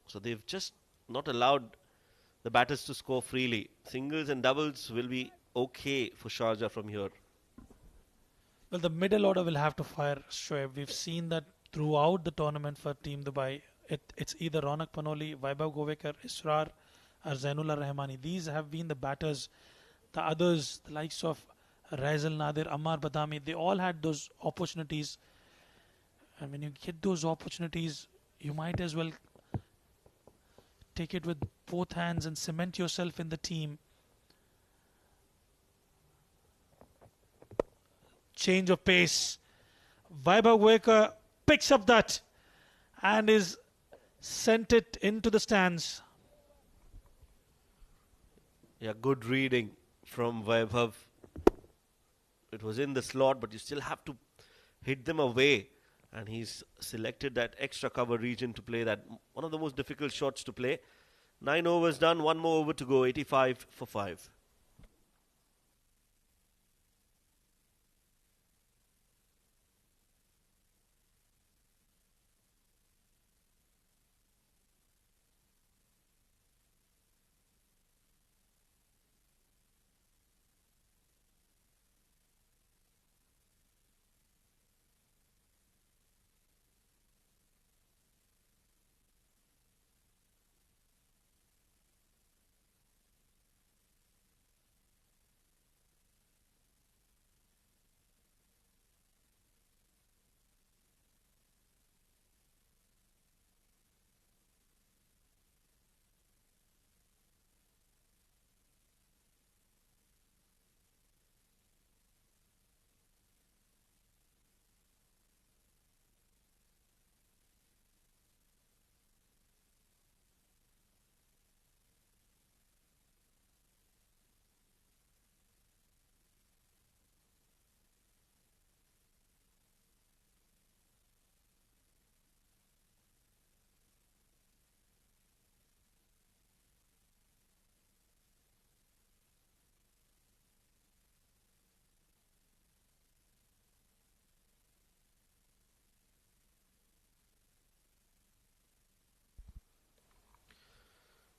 So they've just not allowed the batters to score freely. Singles and doubles will be okay for Sharjah from here. Well, the middle order will have to fire, Shoaib. We've seen that throughout the tournament for Team Dubai. It's either Ronak Panoli, Vaibhav Govekar, Israr, or Zainullah Rahmani. These have been the batters. The others, the likes of Raizal Nadir, Ammar Badami, they all had those opportunities. And when you get those opportunities, you might as well take it with both hands and cement yourself in the team. Change of pace. Vaibhav Govekar picks up that and is sent it into the stands. Yeah, good reading from Vaibhav. It was in the slot, but you still have to hit them away. And he's selected that extra cover region to play that. One of the most difficult shots to play. 9 overs done, 1 more over to go, 85 for 5.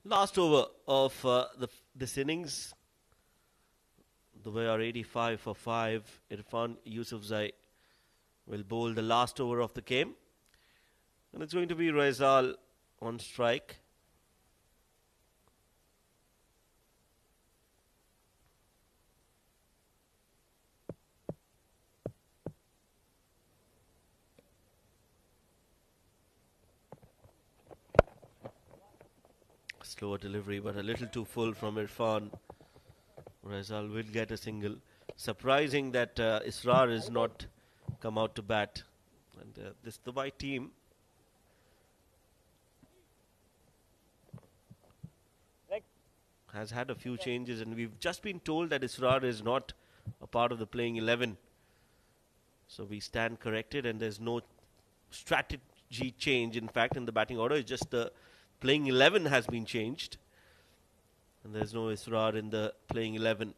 Last over of this innings. Dubai are 85 for 5. Irfan Yusufzai will bowl the last over of the game. And it's going to be Raizal on strike. Slower delivery, but a little too full from Irfan. Raizal will get a single. Surprising that Israr is not come out to bat. And this Dubai team has had a few changes, and we've just been told that Israr is not a part of the playing 11. So we stand corrected, and there's no strategy change, in fact, in the batting order. It's just the playing 11 has been changed, and there's no Israr in the playing 11.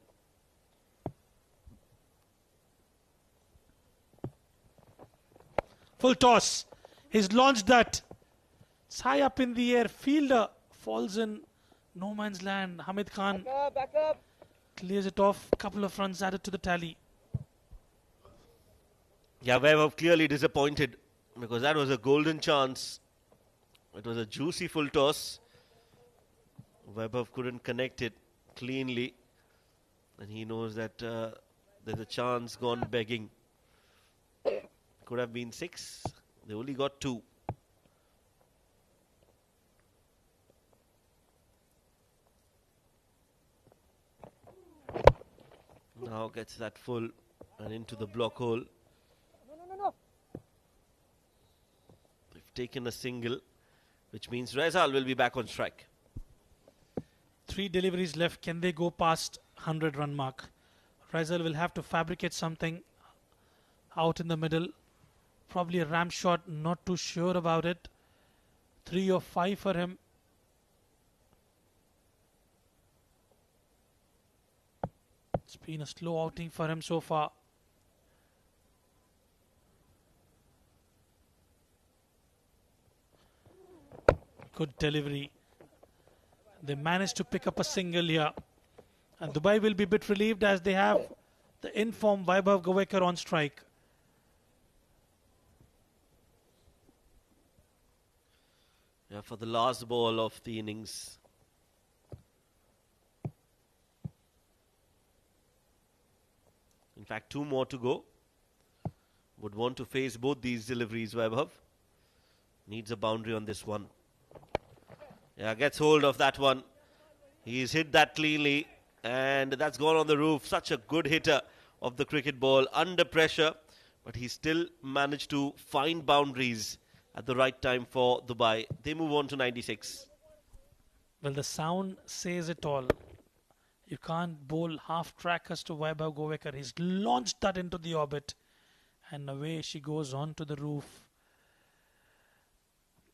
Full toss. He's launched that. It's high up in the air. Fielder falls in no man's land. Hamid Khan Back up. clears it off. Couple of runs added to the tally. Yeah, Vaibhav clearly disappointed because that was a golden chance. It was a juicy full toss. Vaibhav couldn't connect it cleanly, and he knows that there's a chance gone begging. Could have been 6. They only got 2. Now gets that full and into the block hole. No. They've taken a single, which means Raizal will be back on strike. 3 deliveries left. Can they go past 100 run mark? Raizal will have to fabricate something out in the middle. Probably a ram shot, not too sure about it. 3 or 5 for him. It's been a slow outing for him so far. Good delivery. They managed to pick up a single here. And Dubai will be a bit relieved as they have the in-form Vaibhav Govekar on strike. Yeah, for the last ball of the innings. In fact, 2 more to go. Would want to face both these deliveries, Vaibhav. Needs a boundary on this one. Yeah, gets hold of that one. He's hit that cleanly, and that's gone on the roof. Such a good hitter of the cricket ball under pressure, but he still managed to find boundaries at the right time for Dubai. They move on to 96. Well, the sound says it all. You can't bowl half trackers to Vaibhav Govekar. He's launched that into the orbit, and away she goes on to the roof.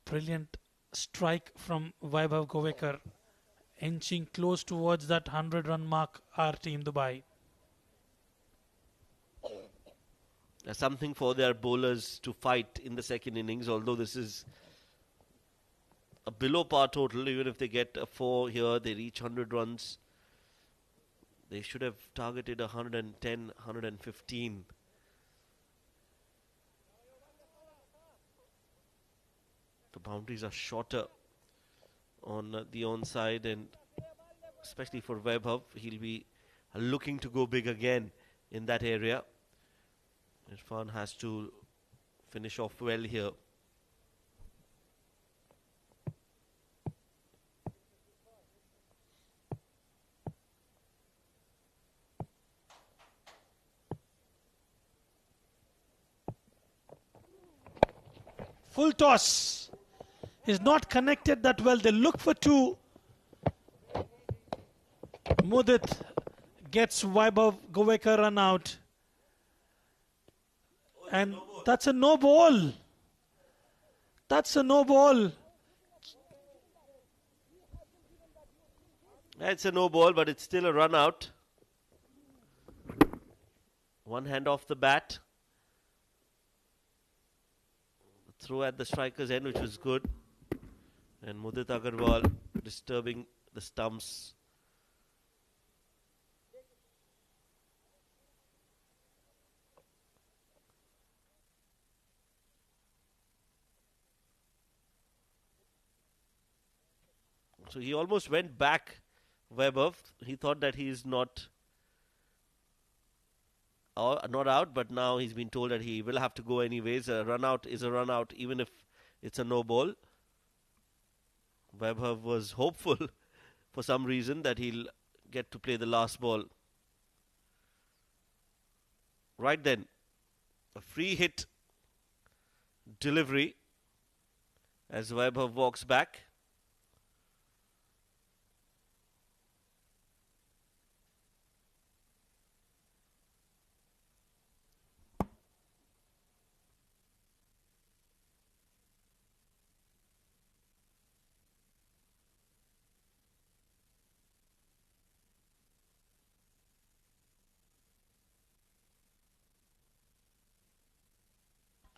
Brilliant strike from Vaibhav Govekar, inching close towards that 100-run mark, our team Dubai. There's something for their bowlers to fight in the second innings, although this is a below par total. Even if they get a 4 here, they reach 100 runs. They should have targeted 110, 115. The boundaries are shorter on the onside, and especially for Vaibhav, he'll be looking to go big again in that area. Irfan has to finish off well here. Full toss is not connected that well. They look for 2. Mudit gets Vaibhav Govekar run out. And that's a no ball. That's a no ball. It's a no ball, but it's still a run out. One hand off the bat. Throw at the striker's end, which was good. And Mudit Agarwal disturbing the stumps. So he almost went back, Vaibhav. He thought that he is not out, but now he's been told that he will have to go anyways. A run out is a run out, even if it's a no ball. Vaibhav was hopeful for some reason that he'll get to play the last ball. Right then, a free hit delivery as Vaibhav walks back.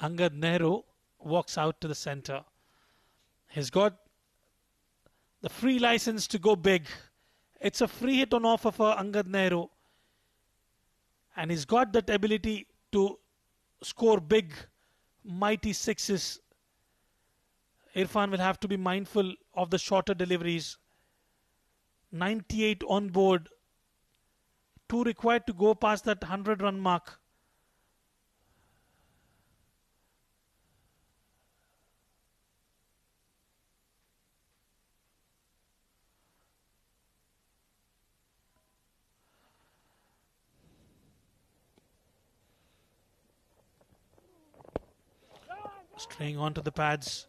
Angad Nehru walks out to the center. He's got the free license to go big. It's a free hit on offer for Angad Nehru. And he's got that ability to score big, mighty sixes. Irfan will have to be mindful of the shorter deliveries. 98 on board. 2 required to go past that 100-run mark. Straying onto the pads.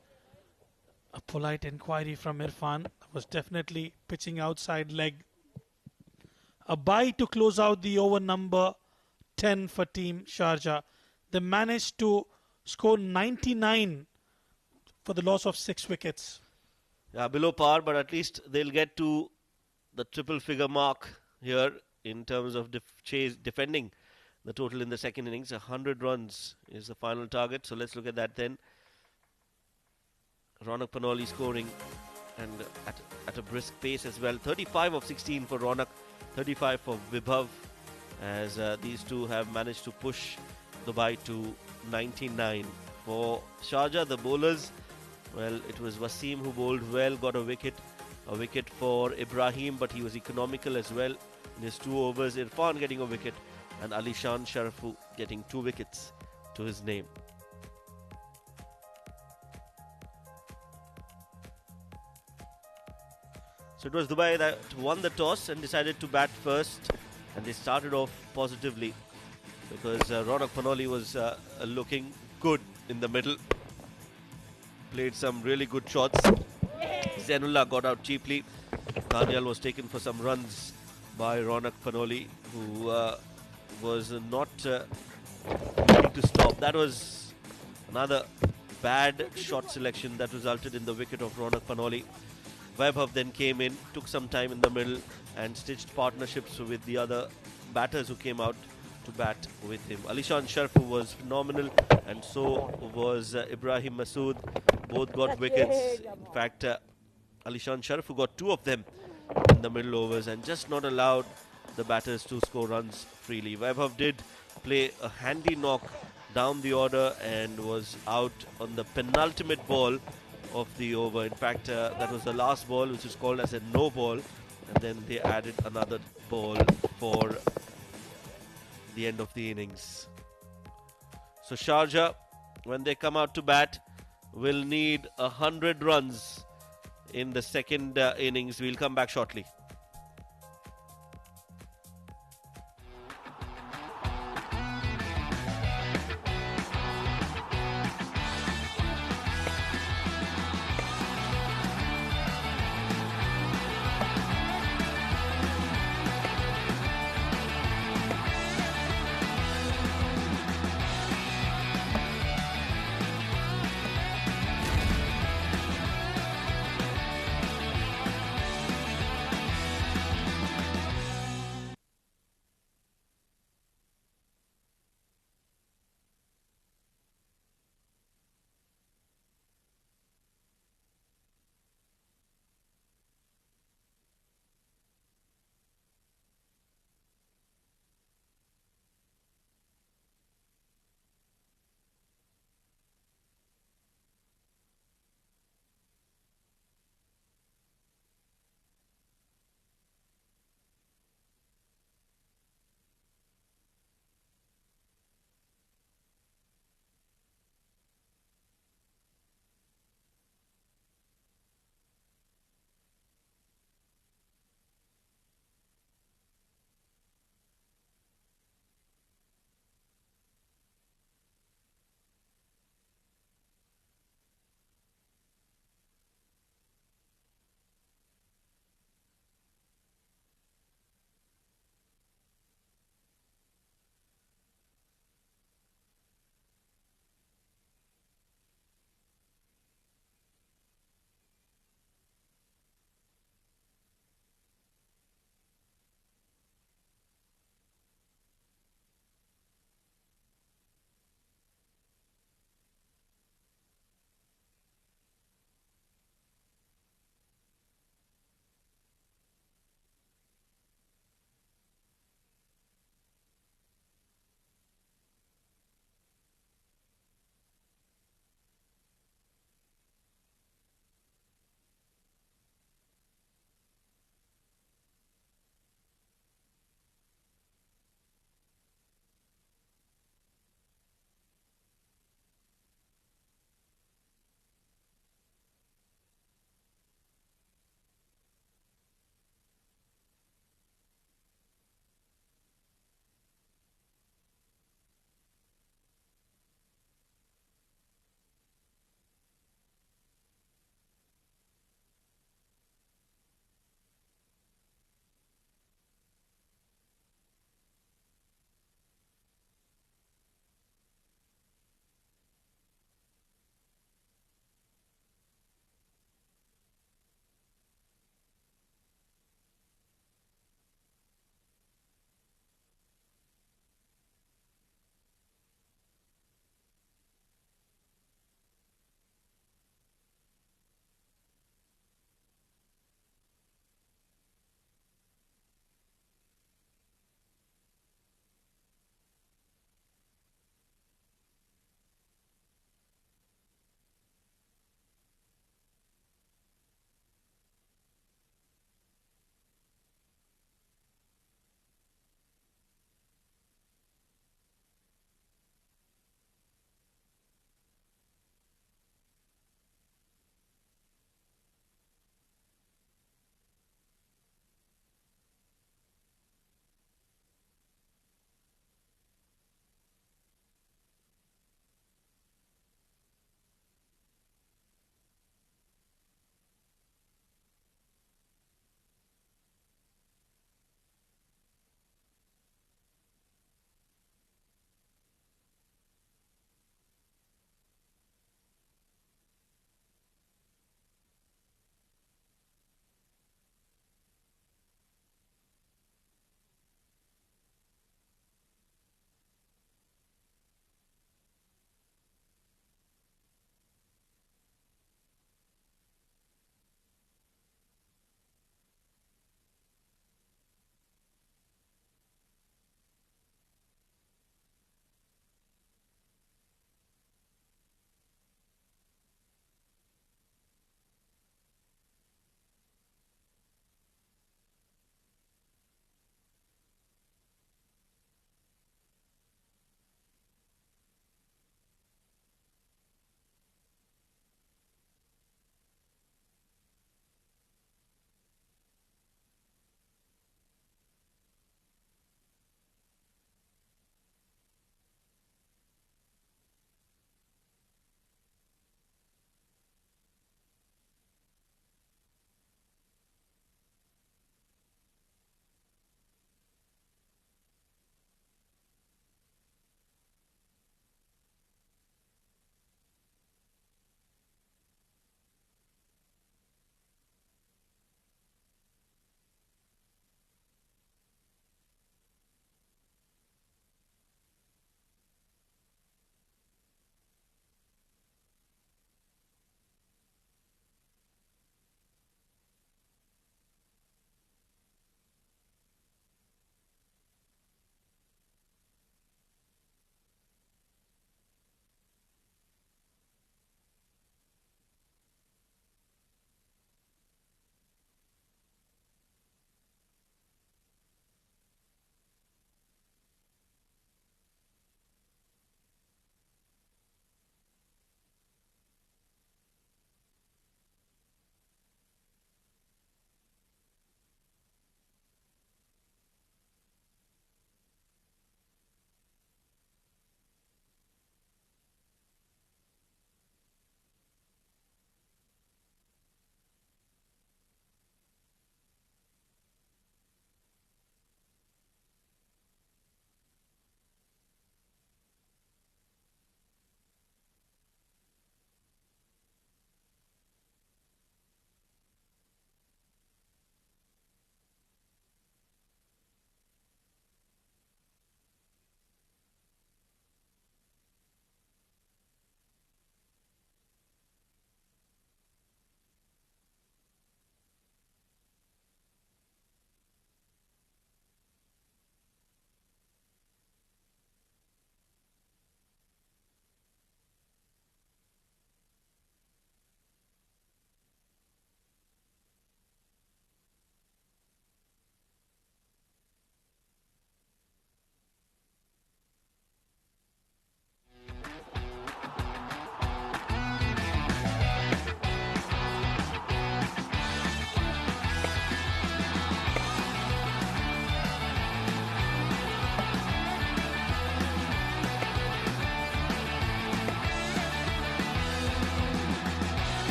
A polite inquiry from Irfan. Was definitely pitching outside leg. A bye to close out the over number 10 for Team Sharjah. They managed to score 99 for the loss of 6 wickets. Yeah, below par, but at least they'll get to the triple figure mark here in terms of defending the total in the second innings. 100 runs is the final target. So let's look at that then. Ronak Panoli scoring and at a brisk pace as well. 35 of 16 for Ronak, 35 for Vibhav, as these two have managed to push Dubai to 99. For Sharjah, the bowlers, well, it was Wasim who bowled well, got a wicket for Ibrahim, but he was economical as well in his 2 overs. Irfan getting a wicket and Alishan Sharafu getting 2 wickets to his name. So it was Dubai that won the toss and decided to bat first, and they started off positively because Ronak Panoli was looking good in the middle. Played some really good shots. Zainullah got out cheaply. Daniel was taken for some runs by Ronak Panoli, who was not needing to stop. That was another bad shot selection that resulted in the wicket of Ronak Panoli. Vaibhav then came in, took some time in the middle and stitched partnerships with the other batters who came out to bat with him. Alishan Sharfu was phenomenal, and so was Ibrahim Masood. Both got wickets. In fact, Alishan Sharfu got 2 of them in the middle overs and just not allowed the batters to score runs freely. Vaibhav did play a handy knock down the order and was out on the penultimate ball of the over. In fact, that was the last ball, which is called as a no ball, and then they added another ball for the end of the innings. So Sharjah, when they come out to bat, will need 100 runs in the second innings. We'll come back shortly.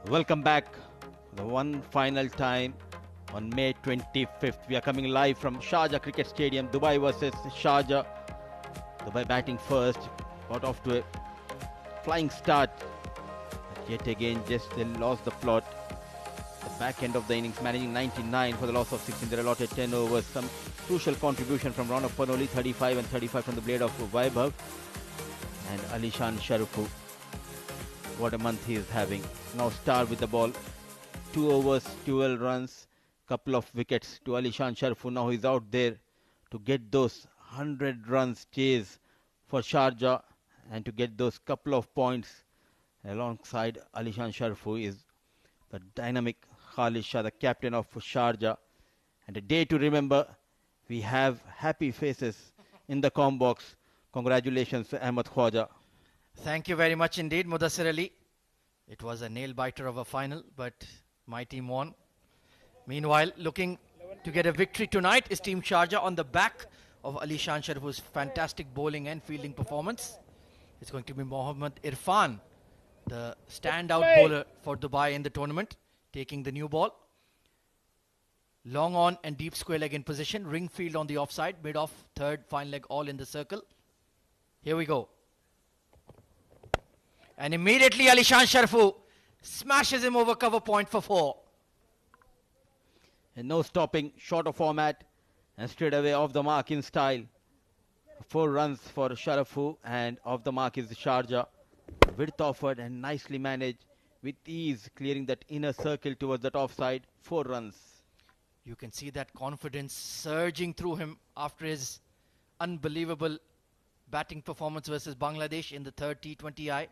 Welcome back for the one final time on May 25th. We are coming live from Sharjah Cricket Stadium, Dubai versus Sharjah. Dubai batting first, got off to a flying start. But yet again, just they lost the plot. The back end of the innings, managing 99 for the loss of 16. They allotted 10 overs. Some crucial contribution from Ronak Panoli, 35 and 35 from the blade of Vaibhav. And Alishan Sharifu. What a month he is having. Now Star with the ball. 2 overs, 12 runs, couple of wickets to Alishan Sharifu. Now he's out there to get those 100 runs chase for Sharjah and to get those couple of points. Alongside Alishan Sharifu is the dynamic Khalid Shah, the captain of Sharjah. And a day to remember. We have happy faces in the comm box. Congratulations to Ahmed Khwaja. Thank you very much indeed, Mudassir Ali. It was a nail-biter of a final, but my team won. Meanwhile, looking to get a victory tonight is Team Sharjah on the back of Alishan Sharifu's fantastic bowling and fielding performance. It's going to be Mohammad Irfan, the standout bowler for Dubai in the tournament, taking the new ball. Long on and deep square leg in position. Ring field on the offside, mid-off, third, fine leg all in the circle. Here we go. And immediately Alishan Sharifu smashes him over cover point for 4. And no stopping, shorter format and straight away off the mark in style. 4 runs for Sharifu and off the mark is Sharjah. Width offered and nicely managed with ease, clearing that inner circle towards that offside. 4 runs. You can see that confidence surging through him after his unbelievable batting performance versus Bangladesh in the third T20I.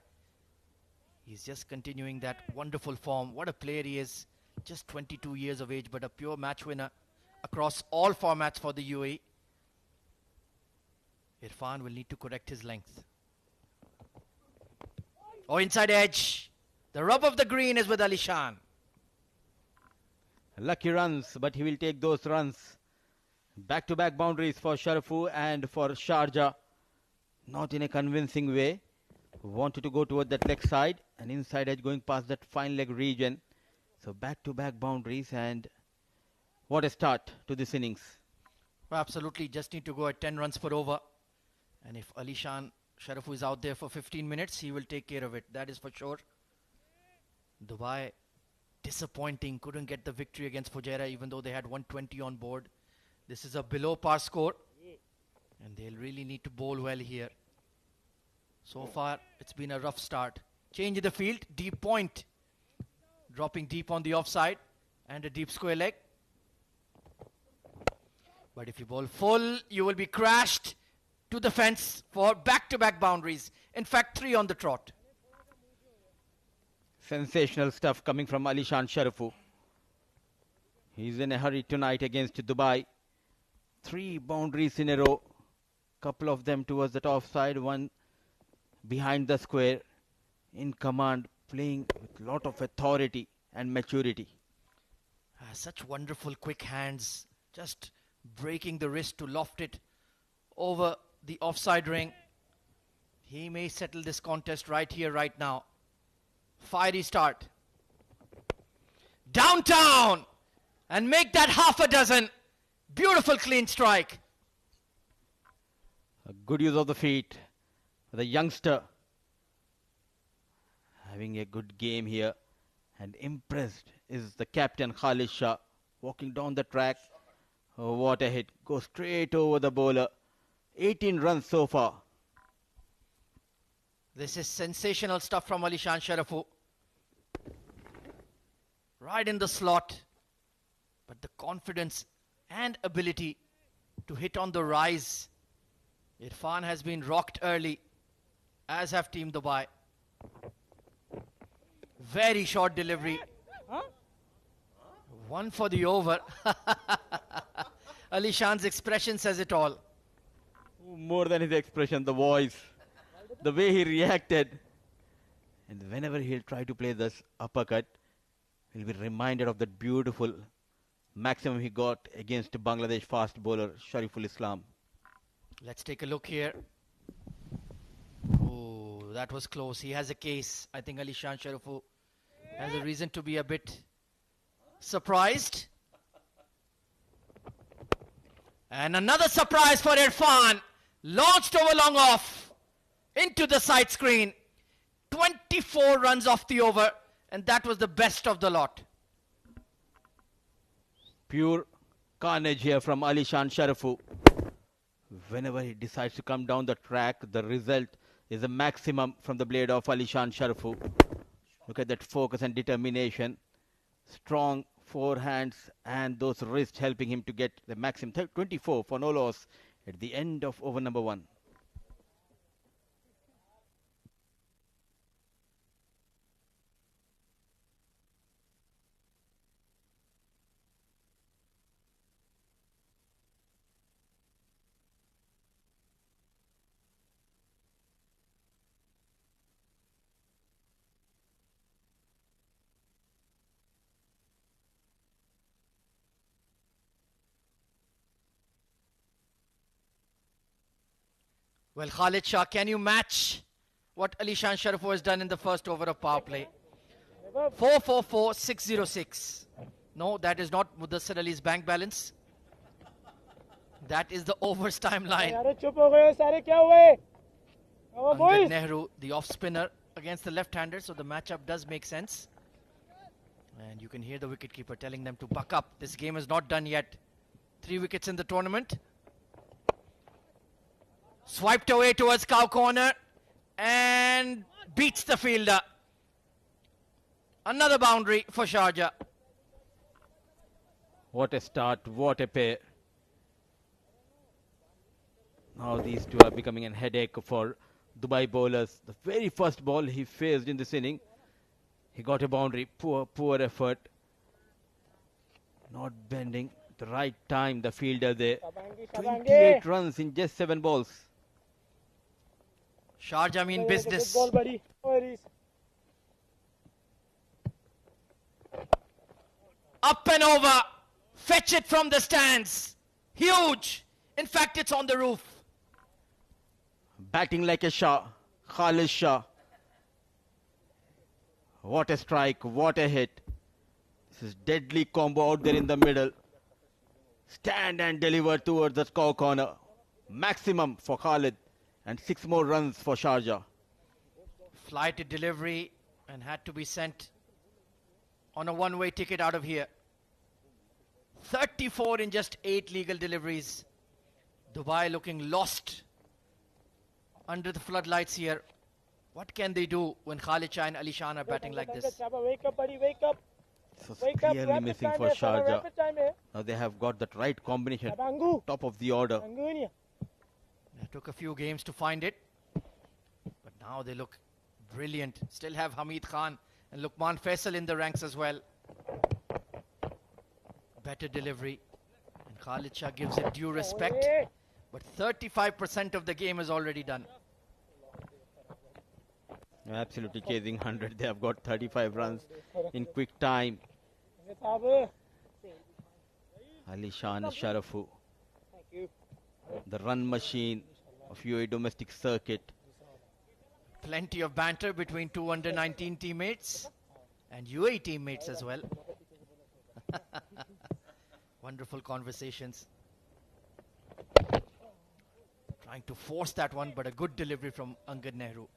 He's just continuing that wonderful form. What a player he is. Just 22 years of age, but a pure match winner across all formats for the UAE. Irfan will need to correct his length. Oh, inside edge. The rub of the green is with Alishan. Lucky runs, but he will take those runs. Back-to-back boundaries for Sharifu and for Sharjah. Not in a convincing way. Wanted to go toward that leg side and inside edge going past that fine leg region. So back-to-back boundaries and what a start to this innings. Absolutely, just need to go at 10 runs per over. And if Alishan Sharifu is out there for 15 minutes, he will take care of it. That is for sure. Dubai, disappointing, couldn't get the victory against Fujairah even though they had 120 on board. This is a below par score. And they'll really need to bowl well here. So far, it's been a rough start. Change in the field, deep point. Dropping deep on the offside and a deep square leg. But if you bowl full, you will be crashed to the fence for back-to-back boundaries. In fact, 3 on the trot. Sensational stuff coming from Alishan Sharifu. He's in a hurry tonight against Dubai. 3 boundaries in a row. Couple of them towards that offside, one behind the square, in command, playing with a lot of authority and maturity. Such wonderful quick hands, just breaking the wrist to loft it over the offside ring. He may settle this contest right here, right now. Fiery start. Downtown! And make that half a dozen. Beautiful clean strike. A good use of the feet. The youngster having a good game here, and impressed is the captain Khalid Shah walking down the track. Oh, what a hit, goes straight over the bowler. 18 runs so far. This is sensational stuff from Alishan Sharifu. Right in the slot, but the confidence and ability to hit on the rise. Irfan has been rocked early, as have Team Dubai. Very short delivery. One for the over. Alishan's expression says it all. More than his expression, the voice, the way he reacted. And whenever he'll try to play this uppercut, he'll be reminded of that beautiful maximum he got against Bangladesh fast bowler Shariful Islam. Let's take a look here. Oh, that was close. He has a case. I think Alishan Sharifu has a reason to be a bit surprised. And another surprise for Irfan. Launched over long off into the side screen. 24 runs off the over, and that was the best of the lot. Pure carnage here from Alishan Sharafu. Whenever he decides to come down the track, the result is a maximum from the blade of Alishan Sharafu. Look at that focus and determination. Strong forehands and those wrists helping him to get the maximum. 24 for no loss at the end of over number 1. Well, Khalid Shah, can you match what Alishan Sharafu has done in the first over of power play? 444 606. No, that is not Mudassir Ali's bank balance. That is the overs timeline. Angad Nehru, the off spinner against the left-hander, so the matchup does make sense. And you can hear the wicketkeeper telling them to buck up. This game is not done yet. 3 wickets in the tournament. Swiped away towards cow corner and beats the fielder. Another boundary for Sharjah. What a start, what a pair. Now these two are becoming a headache for Dubai bowlers. The very first ball he faced in this inning, he got a boundary. Poor effort. Not bending. The right time, the fielder there. 28 runs in just 7 balls. Sharjah mean business. Good ball, buddy. Up and over. Fetch it from the stands. Huge. In fact, it's on the roof. Batting like a Shah. Khalid Shah. What a strike. What a hit. This is deadly combo out there in the middle. Stand and deliver towards the score corner. Maximum for Khalid. And 6 more runs for Sharjah. Flighted delivery and had to be sent on a one-way ticket out of here. 34 in just 8 legal deliveries. Dubai looking lost under the floodlights here. What can they do when Khalid Shah and Alishan are batting like this? Wake up, buddy, wake up. So clearly missing for Sharjah. Now they have got that right combination. Top of the order. It took a few games to find it. But now they look brilliant. Still have Hamid Khan and Luqman Faisal in the ranks as well. Better delivery. And Khalid Shah gives it due respect. But 35% of the game is already done. Absolutely chasing 100. They have got 35 runs in quick time. Alishan Sharafu, the run machine of UAE domestic circuit. Plenty of banter between 2 under-19 teammates and UAE teammates as well. Wonderful conversations. Trying to force that one, but a good delivery from Angad Nehru.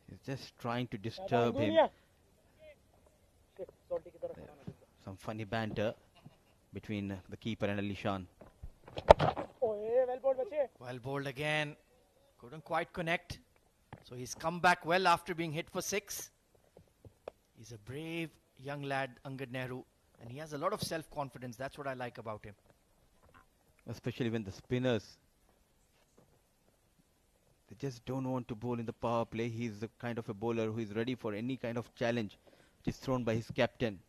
He's just trying to disturb him. Some funny banter between the keeper and Alishan. Well bowled again. Couldn't quite connect. So he's come back well after being hit for 6. He's a brave young lad, Angad Nehru. And he has a lot of self-confidence. That's what I like about him. Especially when the spinners, they just don't want to bowl in the power play. He's the kind of a bowler who is ready for any kind of challenge which is thrown by his captain.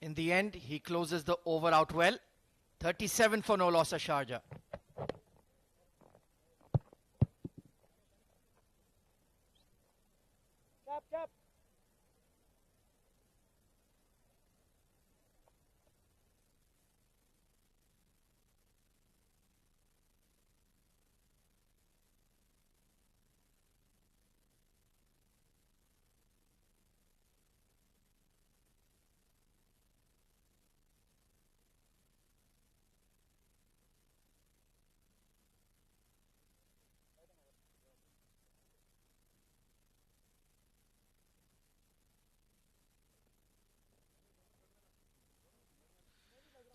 In the end, he closes the over out well. 37 for no loss at Sharjah.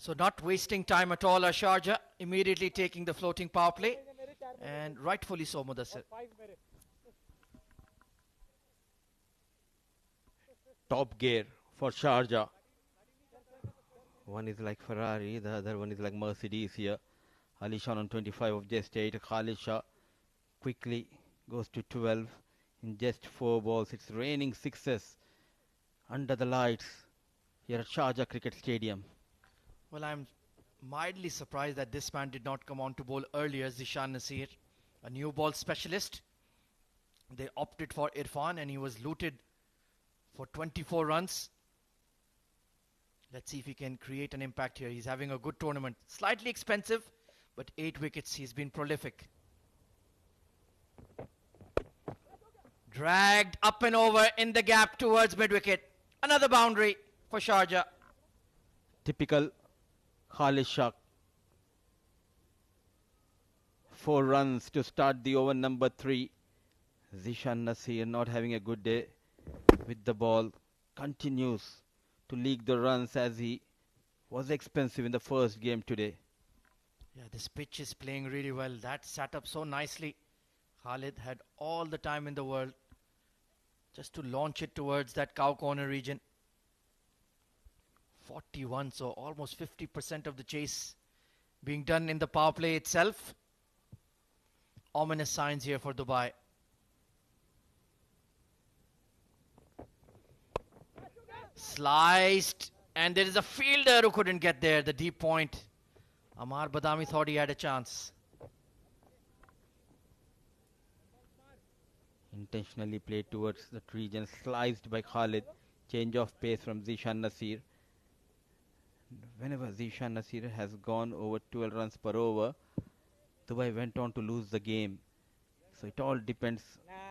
So not wasting time at all, Sharjah immediately taking the floating power play, and rightfully so, Mudassir. Top gear for Sharjah. One is like Ferrari, the other one is like Mercedes here. Alishan on 25 of just 8. Khalid Shah quickly goes to 12 in just 4 balls. It's raining sixes under the lights here at Sharjah Cricket Stadium. Well, I'm mildly surprised that this man did not come on to bowl earlier. Zishan Nasir, a new ball specialist. They opted for Irfan and he was looted for 24 runs. Let's see if he can create an impact here. He's having a good tournament. Slightly expensive, but 8 wickets. He's been prolific. Dragged up and over in the gap towards mid-wicket. Another boundary for Sharjah. Typical Khalid Shah. 4 runs to start the over number 3. Zishan Nasir not having a good day with the ball. Continues to leak the runs as he was expensive in the first game today. Yeah, this pitch is playing really well. That sat up so nicely. Khalid had all the time in the world just to launch it towards that cow corner region. 41, so almost 50% of the chase being done in the power play itself. Ominous signs here for Dubai. Sliced, and there is a fielder who couldn't get there, the deep point. Amar Badami thought he had a chance. Intentionally played towards that region, sliced by Khalid. Change of pace from Zishan Nasir. Whenever Zishan Nasir has gone over 12 runs per over, Dubai went on to lose the game. So it all depends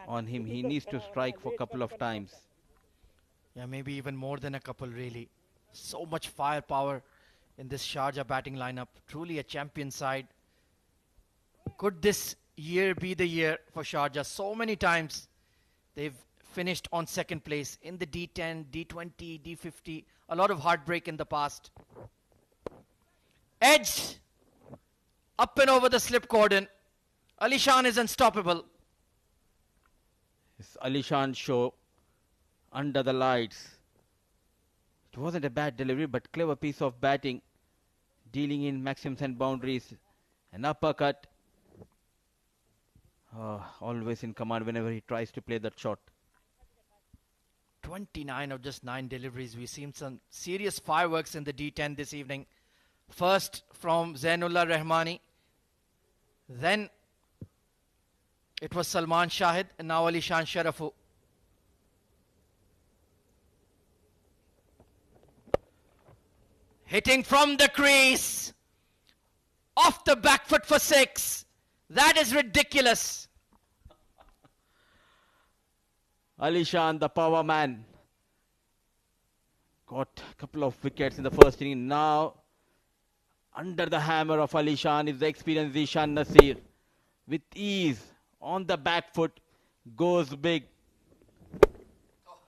on him. He needs to strike for a couple of times. Yeah, maybe even more than a couple, really. So much firepower in this Sharjah batting lineup. Truly a champion side. Could this year be the year for Sharjah? So many times they've finished on second place in the D10, D20, D50. A lot of heartbreak in the past. Edge up and over the slip cordon. Alishan is unstoppable. It's Alishan show under the lights. It wasn't a bad delivery, but clever piece of batting, dealing in maxims and boundaries. An uppercut. Always in command whenever he tries to play that shot. 29 of just 9 deliveries. We've seen some serious fireworks in the D10 this evening. First from Zainullah Rahmani. Then it was Salman Shahid and now Alishan Sharafu. Hitting from the crease. Off the back foot for 6. That is ridiculous. Alishan, the power man, got a couple of wickets in the first inning. Now, under the hammer of Alishan is the experienced Zishan Nasir. With ease, on the back foot, goes big.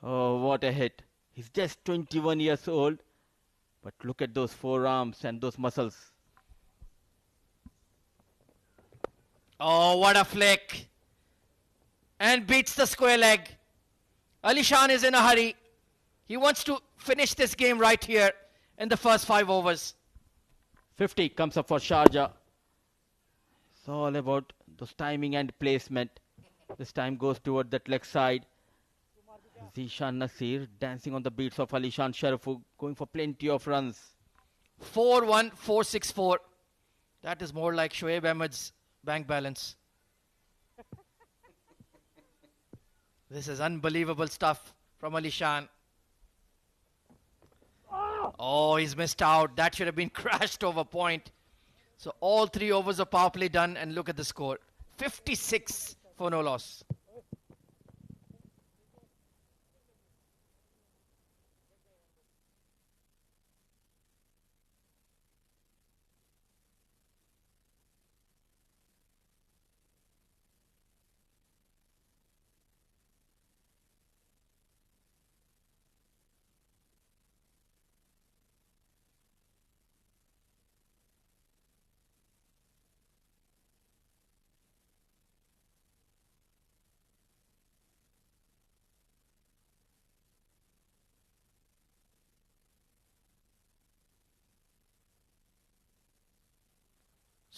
Oh, what a hit. He's just 21 years old. But look at those forearms and those muscles. Oh, what a flick. And beats the square leg. Alishan is in a hurry. He wants to finish this game right here in the first 5 overs. 50 comes up for Sharjah. It's all about those timing and placement. This time goes toward that leg side. Zishan Nasir dancing on the beats of Alishan Sharafu, going for plenty of runs. 4-1, 4-6-4. That is more like Shoaib Ahmed's bank balance. This is unbelievable stuff from Alishan. Oh, he's missed out. That should have been crashed over point. So all 3 overs of power play done, and look at the score. 56 for no loss.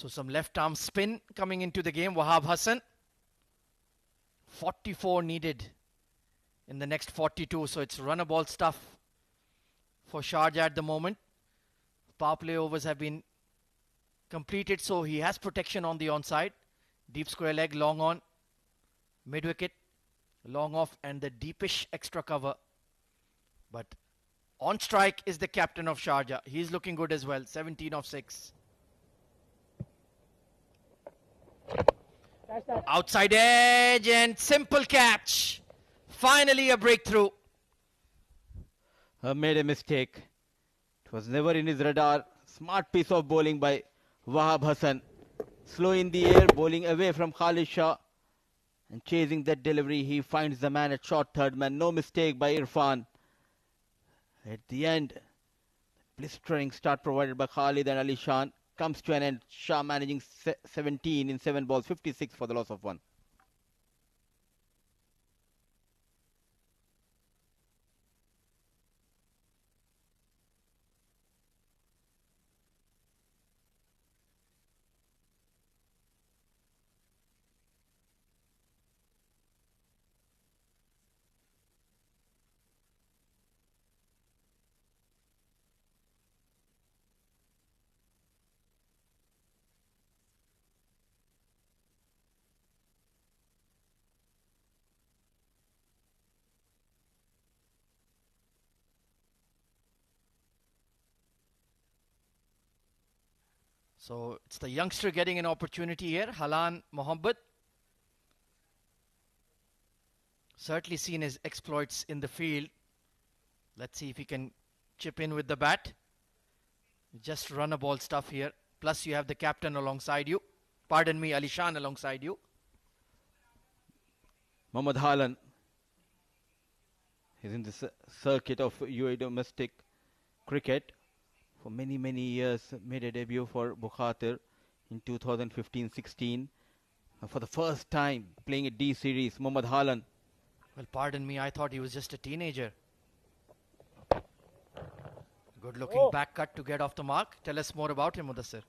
So some left arm spin coming into the game. Wahab Hassan. 44 needed in the next 42. So it's runner ball stuff for Sharjah at the moment. Power play overs have been completed, so he has protection on the onside. Deep square leg, long on. Mid wicket, long off, and the deepish extra cover. But on strike is the captain of Sharjah. He's looking good as well. 17 of 6. Outside edge and simple catch. Finally a breakthrough. Made a mistake. It was never in his radar. Smart piece of bowling by Wahab Hassan. Slow in the air, bowling away from Khalid Shah. And chasing that delivery, he finds the man at short third man. No mistake by Irfan. At the end, blistering start provided by Khalid and Ali Shan comes to an end. Shah managing 17 in 7 balls, 56 for the loss of 1. So it's the youngster getting an opportunity here, Halan Mohammed. Certainly seen his exploits in the field. Let's see if he can chip in with the bat. Just run a ball stuff here. Plus you have the captain alongside you. Pardon me, Ali Shan alongside you. Mohammad Halan is in the circuit of UAE domestic cricket. For many, many years, made a debut for Bukhatir in 2015-16. For the first time, playing a D series, Mohammad Halan. Well, pardon me, I thought he was just a teenager. Good looking back cut to get off the mark. Tell us more about him, Mudassir.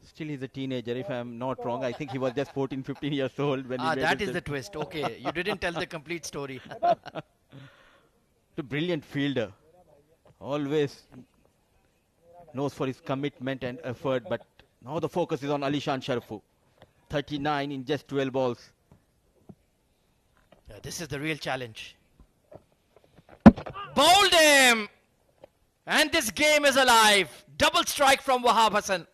Still he's a teenager, if I'm not wrong. I think he was just 14, 15 years old when he made that is the twist. Okay, you didn't tell the complete story. A brilliant fielder. Always knows for his commitment and effort, but now the focus is on Alishan Sharfu. 39 in just 12 balls. Yeah, this is the real challenge. Bowled him! And this game is alive. Double strike from Wahab Hassan.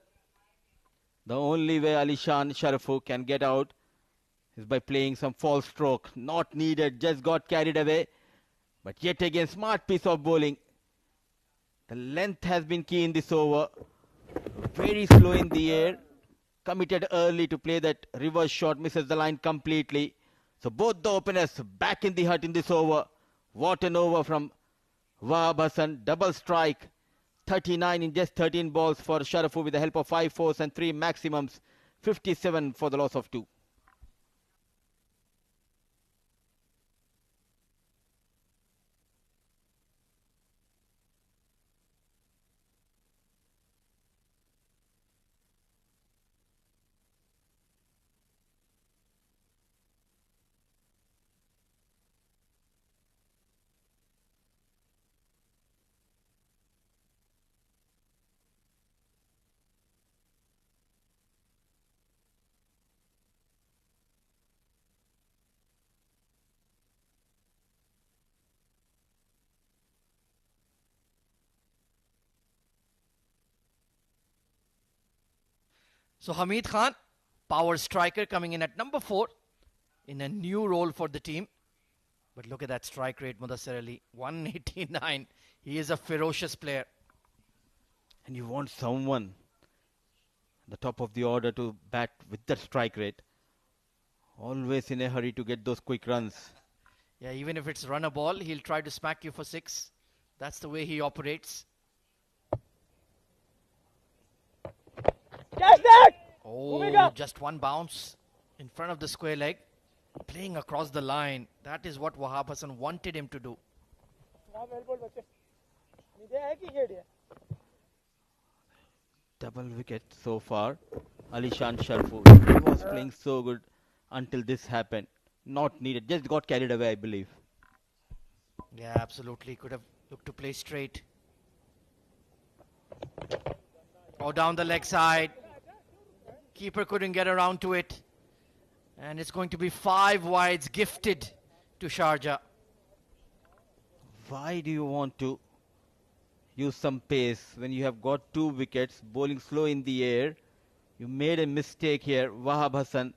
The only way Alishan Sharfu can get out is by playing some false stroke. Not needed, just got carried away. But yet again, smart piece of bowling. The length has been key in this over. Very slow in the air. Committed early to play that reverse shot. Misses the line completely. So both the openers back in the hut in this over. What an over from Wahab Hassan. Double strike. 39 in just 13 balls for Sharafu with the help of 5 fours and 3 maximums. 57 for the loss of 2. So Hamid Khan, power striker, coming in at number 4 in a new role for the team. But look at that strike rate, Mudassir Ali, 189. He is a ferocious player. And you want someone at the top of the order to bat with that strike rate. Always in a hurry to get those quick runs. Yeah, even if it's run a ball, he'll try to smack you for 6. That's the way he operates. Oh, just one bounce in front of the square leg. Playing across the line. That is what Wahab Hassan wanted him to do. Double wicket so far Alishan Sharfu. He was playing so good until this happened. Not needed. Just got carried away, I believe. Yeah, absolutely. Could have looked to play straight. Oh, down the leg side. Keeper couldn't get around to it. And it's going to be 5 wides gifted to Sharjah. Why do you want to use some pace when you have got 2 wickets, bowling slow in the air? You made a mistake here, Wahab Hassan.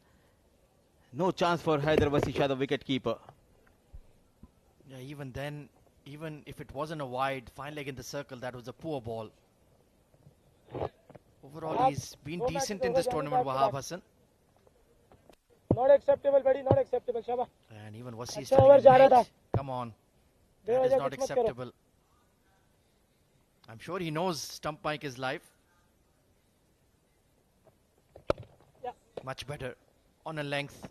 No chance for Haider Wasisha, the wicket keeper. Yeah, even then, even if it wasn't a wide, fine leg in the circle, that was a poor ball. Overall, he's been decent in this tournament, Wahab Hassan. Not acceptable, buddy. Not acceptable. Shaba. And even Wasi is अच्छा over जा रहा था. come on. That is not acceptable. I'm sure he knows stump mic is live. Yeah. Much better on a length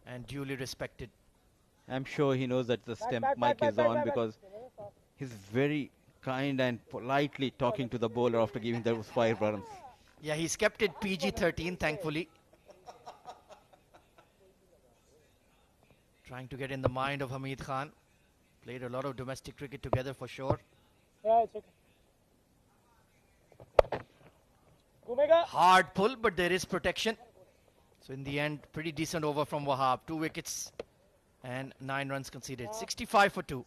and duly respected. I'm sure he knows that the stump mic is on because he's very kind and politely talking to the bowler after giving those 5 runs. Yeah, he's kept it PG-13, thankfully. Trying to get in the mind of Hamid Khan. Played a lot of domestic cricket together for sure. Yeah, it's okay. Gumega. Hard pull, but there is protection. So in the end, pretty decent over from Wahab. 2 wickets and 9 runs conceded. 65 for 2.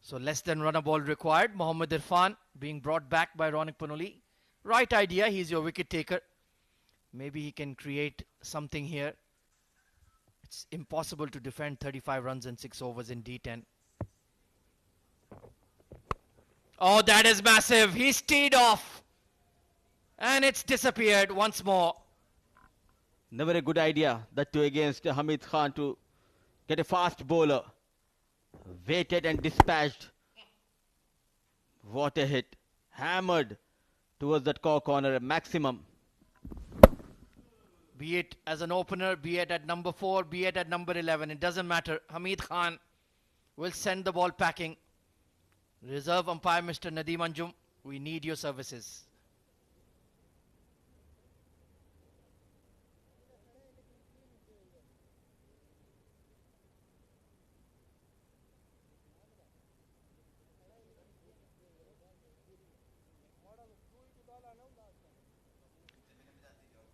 So less than run a ball required. Mohammad Irfan being brought back by Ronak Panoli. Right idea. He's your wicket taker. Maybe he can create something here. It's impossible to defend 35 runs in 6 overs in D10. Oh, that is massive. He's teed off. And it's disappeared once more. Never a good idea, that too against Hamid Khan, to get a fast bowler. Waited and dispatched. What a hit. Hammered towards that corner, a maximum. Be it as an opener, be it at number 4, be it at number 11. It doesn't matter. Hamid Khan will send the ball packing. Reserve umpire Mr. Nadeem Anjum, we need your services.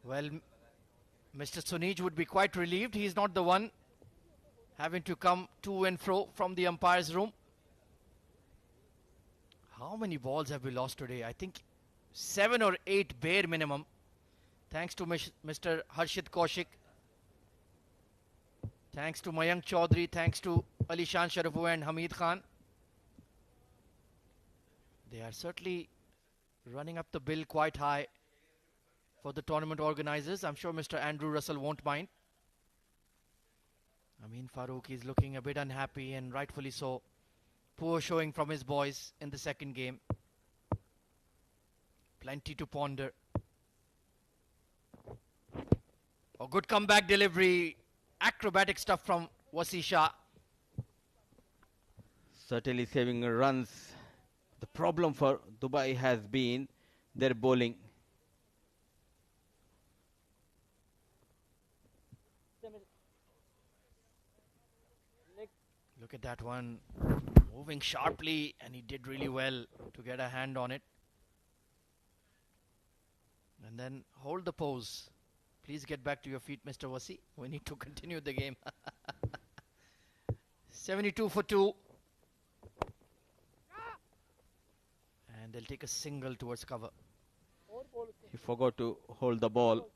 Well, Mr. Sunij would be quite relieved. He's not the one having to come to and fro from the umpire's room. How many balls have we lost today? I think 7 or 8 bare minimum. Thanks to Mr. Harshit Kaushik. Thanks to Mayank Chaudhary. Thanks to Alishan Sharafu and Hamid Khan. They are certainly running up the bill quite high for the tournament organizers. I'm sure Mr. Andrew Russell won't mind. Amin Farooq is looking a bit unhappy, and rightfully so. Poor showing from his boys in the second game. Plenty to ponder. A good comeback delivery. Acrobatic stuff from Wasi Shah. Certainly saving runs. The problem for Dubai has been their bowling. Look at that one. Moving sharply, and he did really well to get a hand on it. And then hold the pose. Please get back to your feet, Mr. Wasi. We need to continue the game. 72 for 2. And they'll take a single towards cover. He forgot to hold the ball.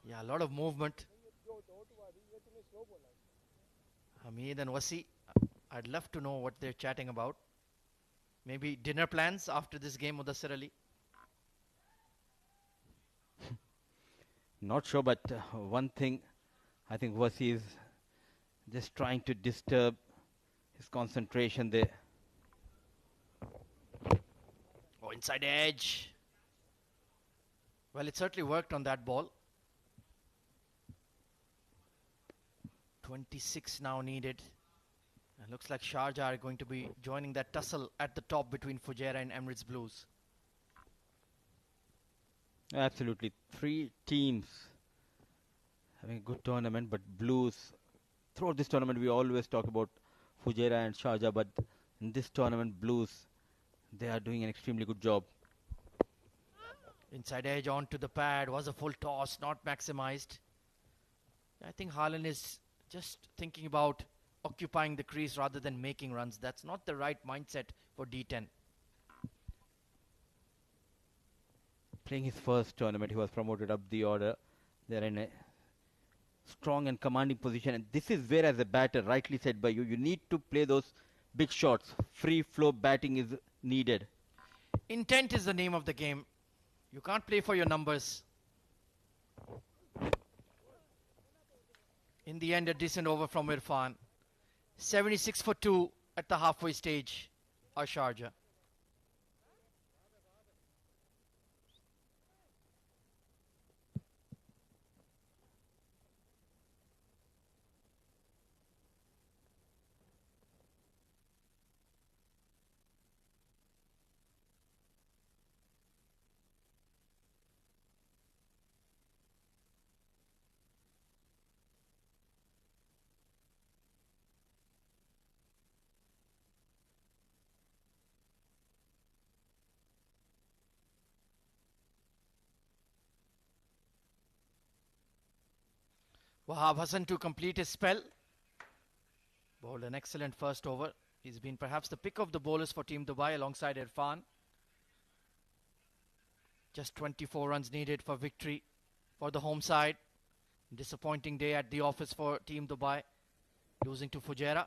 Yeah, a lot of movement. Hamid and Wasi, I'd love to know what they're chatting about. Maybe dinner plans after this game, Mudassir Ali? Not sure, but one thing, I think Wasi is just trying to disturb his concentration there. Oh, inside edge. Well, it certainly worked on that ball. 26 now needed. And looks like Sharjah are going to be joining that tussle at the top between Fujairah and Emirates Blues. Absolutely. 3 teams having a good tournament, but Blues, throughout this tournament, we always talk about Fujairah and Sharjah, but in this tournament, Blues, they are doing an extremely good job. Inside edge onto the pad, was a full toss, not maximized. I think Haaland is just thinking about occupying the crease rather than making runs. That's not the right mindset for D10. Playing his first tournament, he was promoted up the order. They're in a strong and commanding position, and this is where, as a batter, rightly said by you, you need to play those big shots. Free flow batting is needed. Intent is the name of the game. You can't play for your numbers. In the end, a decent over from Irfan. 76 for 2 at the halfway stage are Sharjah. Wahab Hassan to complete his spell. Bowled an excellent first over. He's been perhaps the pick of the bowlers for Team Dubai alongside Irfan. Just 24 runs needed for victory for the home side. Disappointing day at the office for Team Dubai, losing to Fujairah.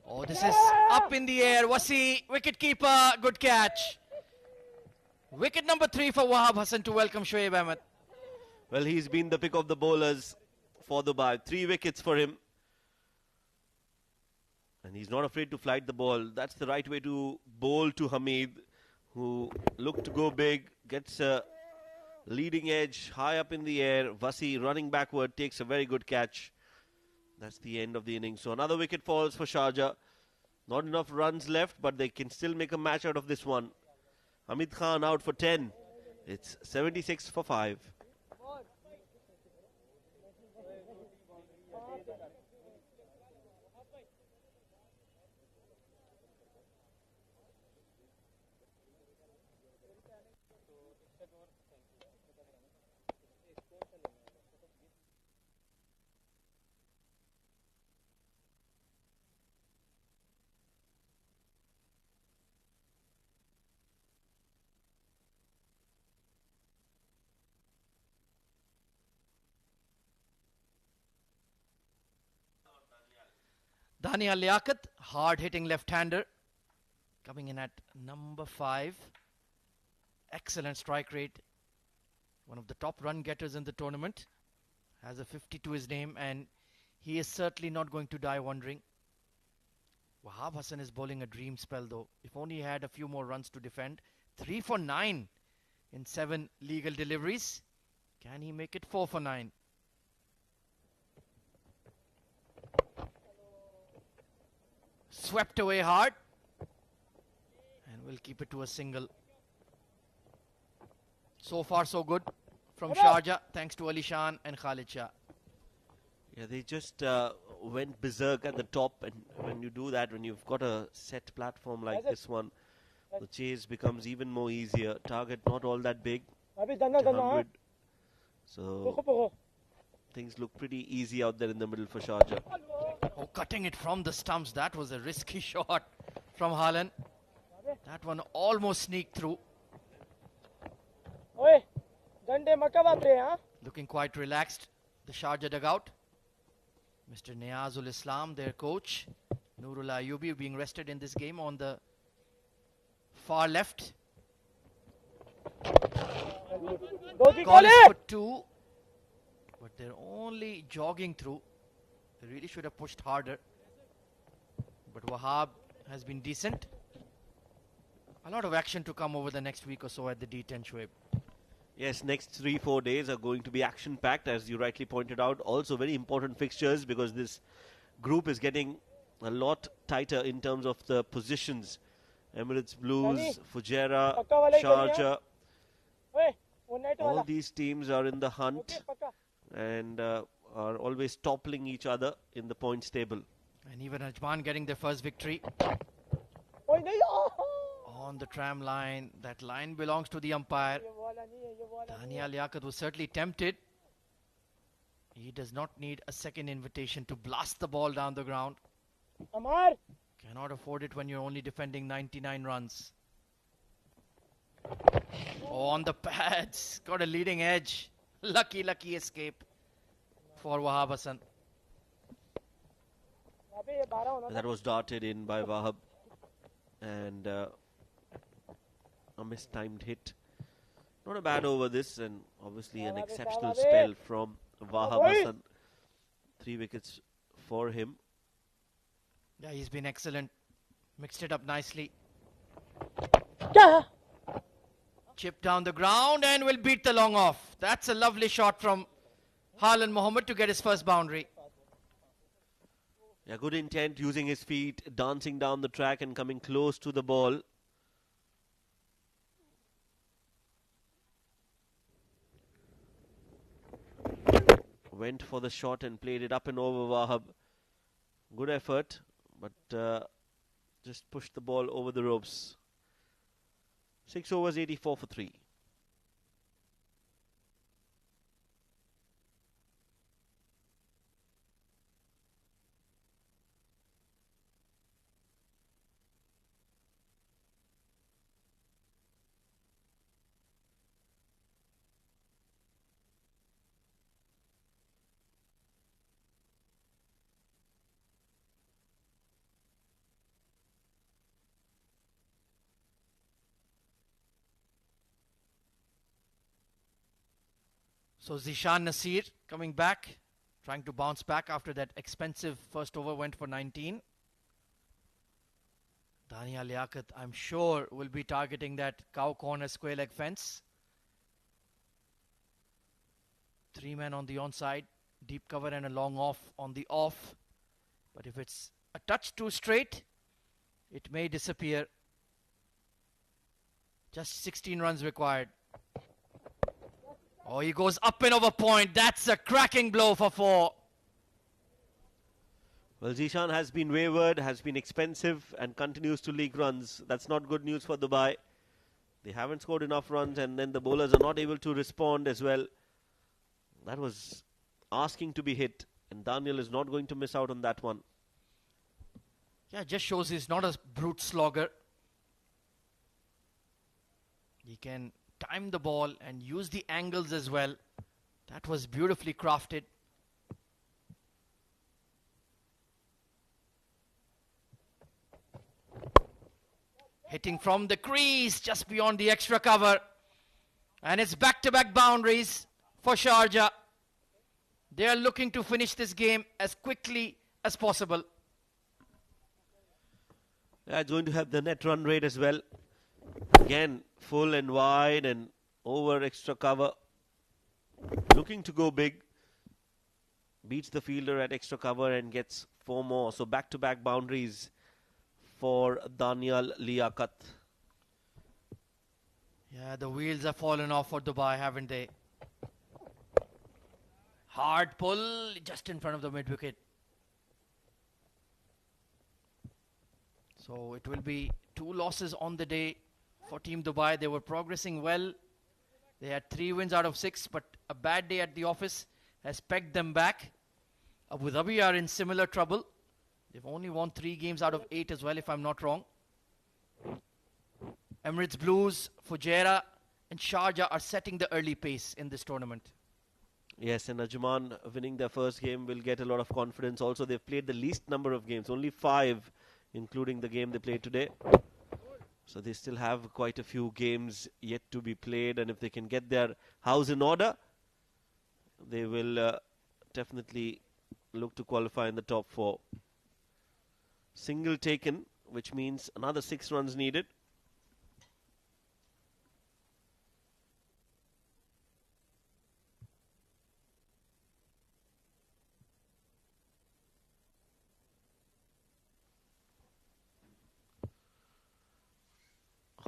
Oh, this is up in the air. Wasi, wicket keeper, good catch. Wicket number 3 for Wahab Hassan to welcome Shoaib Ahmed. Well, he's been the pick of the bowlers for Dubai. 3 wickets for him. And he's not afraid to flight the ball. That's the right way to bowl to Hamid, who looked to go big, gets a leading edge high up in the air. Wasi running backward takes a very good catch. That's the end of the innings. So another wicket falls for Sharjah. Not enough runs left, but they can still make a match out of this one. Hamid Khan out for 10. It's 76 for 5. Daniel Liaquat, hard-hitting left-hander, coming in at number 5. Excellent strike rate. One of the top run-getters in the tournament. Has a 50 to his name, and he is certainly not going to die wondering. Wahab Hassan is bowling a dream spell, though. If only he had a few more runs to defend. 3 for 9 in 7 legal deliveries. Can he make it 4 for 9? Swept away hard, and we'll keep it to a single. So far so good from Sharjah, thanks to Ali Shan and Khalid Shah. Yeah, they just went berserk at the top, and when you do that, when you've got a set platform like this one, the chase becomes even more easier. Target not all that big. अभी दन्ना दन्ना 100. So Poco Poco things look pretty easy out there in the middle for Sharjah. Oh, cutting it from the stumps. That was a risky shot from Haaland. That one almost sneaked through. ओए डंडे मक्का बात रहे हाँ Looking quite relaxed. The Sharjah dugout. Mr. Niazul Islam, their coach. Nurullah Ayubi being rested in this game on the far left. दो की Call call is है for 2. But they're only jogging through. They really should have pushed harder. But Wahab has been decent. A lot of action to come over the next week or so at the D10, Shoaib. Yes, next 3-4 days are going to be action-packed, as you rightly pointed out. Also very important fixtures because this group is getting a lot tighter in terms of the positions. Emirates Blues, Fujairah, Sharjah. ओए वो net All वाला these teams are in the okay hunt पक्का and are always toppling each other in the points table. And even Ajman getting their first victory ओए नहीं on the tram line. That line belongs to the umpire. ये वाला नहीं है ये वाला नहीं है Daniel Liaquat was certainly tempted. He does not need a second invitation to blast the ball down the ground. Amar Cannot afford it when you're only defending 99 runs. Oh, on the pads. Got a leading edge. Lucky escape for Wahab Hassan. अबे ये 12 होना That was darted in by Wahab and a mistimed hit. Not a bad over this, and obviously an exceptional spell from Wahab Hassan. 3 wickets for him. Yeah, he's been excellent. Mixed it up nicely. क्या Chip down the ground and will beat the long off. That's a lovely shot from Haaland Mohammed to get his first boundary. Yeah, good intent, using his feet, dancing down the track and coming close to the ball. Went for the shot and played it up and over Wahab. Good effort, but just pushed the ball over the ropes. 6 overs, 84 for 3. So Zishan Nasir coming back, trying to bounce back after that expensive first over went for 19. Daniel Liaquat, I'm sure, will be targeting that cow corner square leg fence. 3 men on the onside, deep cover and a long off on the off. But if it's a touch too straight, it may disappear. Just 16 runs required. Oh, he goes up and over point. That's a cracking blow for 4. Well, Zishan has been wayward, has been expensive and continues to leak runs. That's not good news for Dubai. They haven't scored enough runs and then the bowlers are not able to respond as well. That was asking to be hit and Daniel is not going to miss out on that one. Yeah, just shows he's not a brute slogger. He can time the ball and use the angles as well. That was beautifully crafted. Hitting from the crease just beyond the extra cover. And it's back-to-back boundaries for Sharjah. They are looking to finish this game as quickly as possible. Yeah, it's going to have the net run rate as well. Again, full and wide and over extra cover. Looking to go big. Beats the fielder at extra cover and gets 4 more. So back-to-back boundaries for Daniel Liaquat. Yeah, the wheels have fallen off for Dubai, haven't they? Hard pull just in front of the mid-wicket. So it will be 2 losses on the day for Team Dubai. They were progressing well. They had 3 wins out of 6, but a bad day at the office has pegged them back. Abu Dhabi are in similar trouble. They've only won 3 games out of 8 as well, if I'm not wrong. Emirates Blues, Fujairah and Sharjah are setting the early pace in this tournament. Yes, and Ajman winning their first game will get a lot of confidence. Also, they've played the least number of games, only 5, including the game they played today. So they still have quite a few games yet to be played, and if they can get their house in order, they will definitely look to qualify in the top 4. Single taken, which means another 6 runs needed.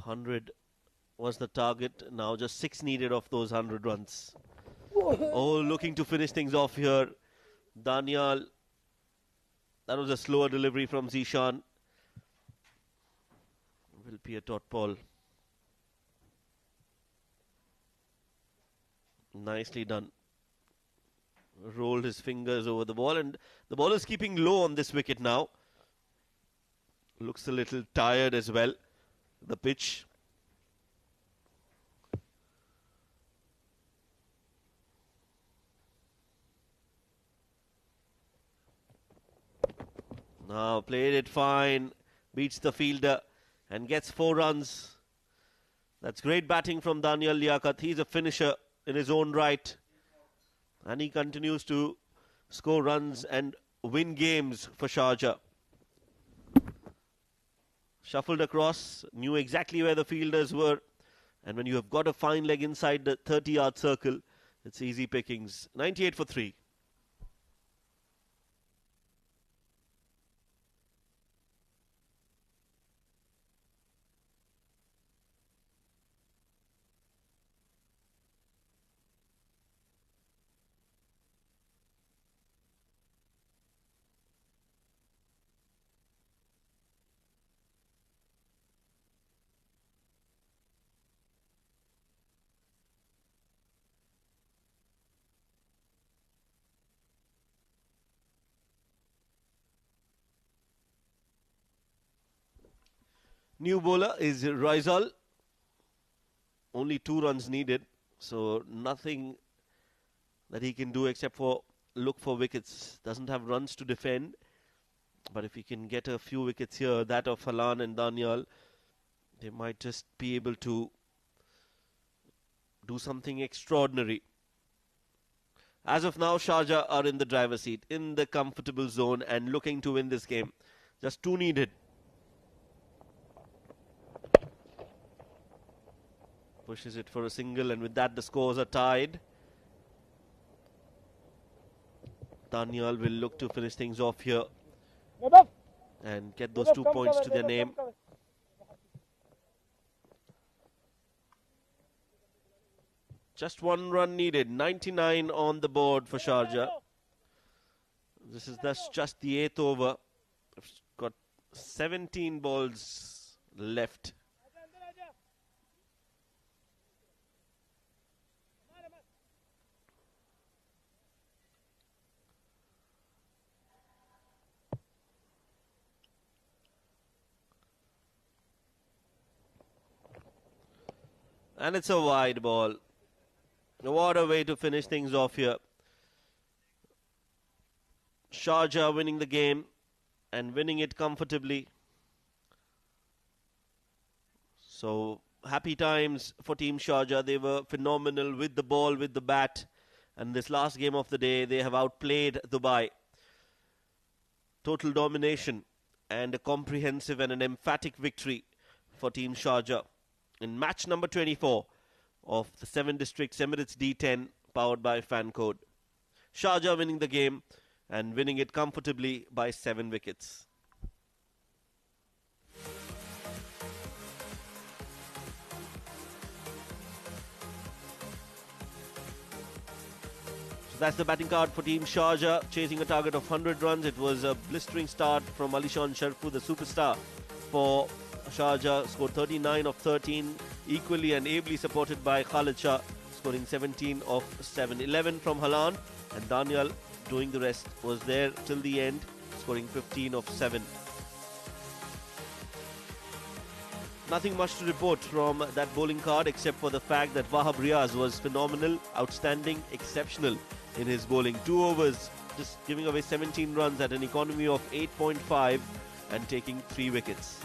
$100 was the target. Now just 6 needed of those 100 runs. Oh, looking to finish things off here. Daniel. That was a slower delivery from Zishan. Will be a dot ball. Nicely done. Rolled his fingers over the ball, and the ball is keeping low on this wicket now. Looks a little tired as well, the pitch. Now played it fine, beats the fielder and gets 4 runs. That's great batting from Daniel Liaquat. He's a finisher in his own right, and he continues to score runs and win games for Sharjah. Shuffled across, knew exactly where the fielders were, and when you have got a fine leg inside the 30-yard circle, it's easy pickings. 98 for 3. New bowler is Raizal. Only 2 runs needed, so nothing that he can do except for look for wickets. Doesn't have runs to defend, but if he can get a few wickets here, that of Halan and Daniel, they might just be able to do something extraordinary. As of now, Sharjah are in the driver's seat, in the comfortable zone and looking to win this game. Just 2 needed. Pushes it for a single, and with that the scores are tied. Daniel will look to finish things off here and get those 2 points to their name. Just 1 run needed. 99 on the board for Sharjah. This is thus just the 8th over. It's got 17 balls left. And it's a wide ball. What a way to finish things off here. Sharjah winning the game and winning it comfortably. So happy times for Team Sharjah. They were phenomenal with the ball, with the bat. And this last game of the day, they have outplayed Dubai. Total domination and a comprehensive and an emphatic victory for Team Sharjah in match number 24 of the 7 Districts Emirates D10 powered by Fancode. Sharjah winning the game and winning it comfortably by 7 wickets. So that's the batting card for Team Sharjah, chasing a target of 100 runs. It was a blistering start from Alishan Sharfu, the superstar for Sharjah scored 39 of 13, equally and ably supported by Khalid Shah, scoring 17 of 7. 11 from Halan, and Daniel doing the rest, was there till the end, scoring 15 of 7. Nothing much to report from that bowling card except for the fact that Wahab Riaz was phenomenal, outstanding, exceptional in his bowling. 2 overs, just giving away 17 runs at an economy of 8.5 and taking 3 wickets.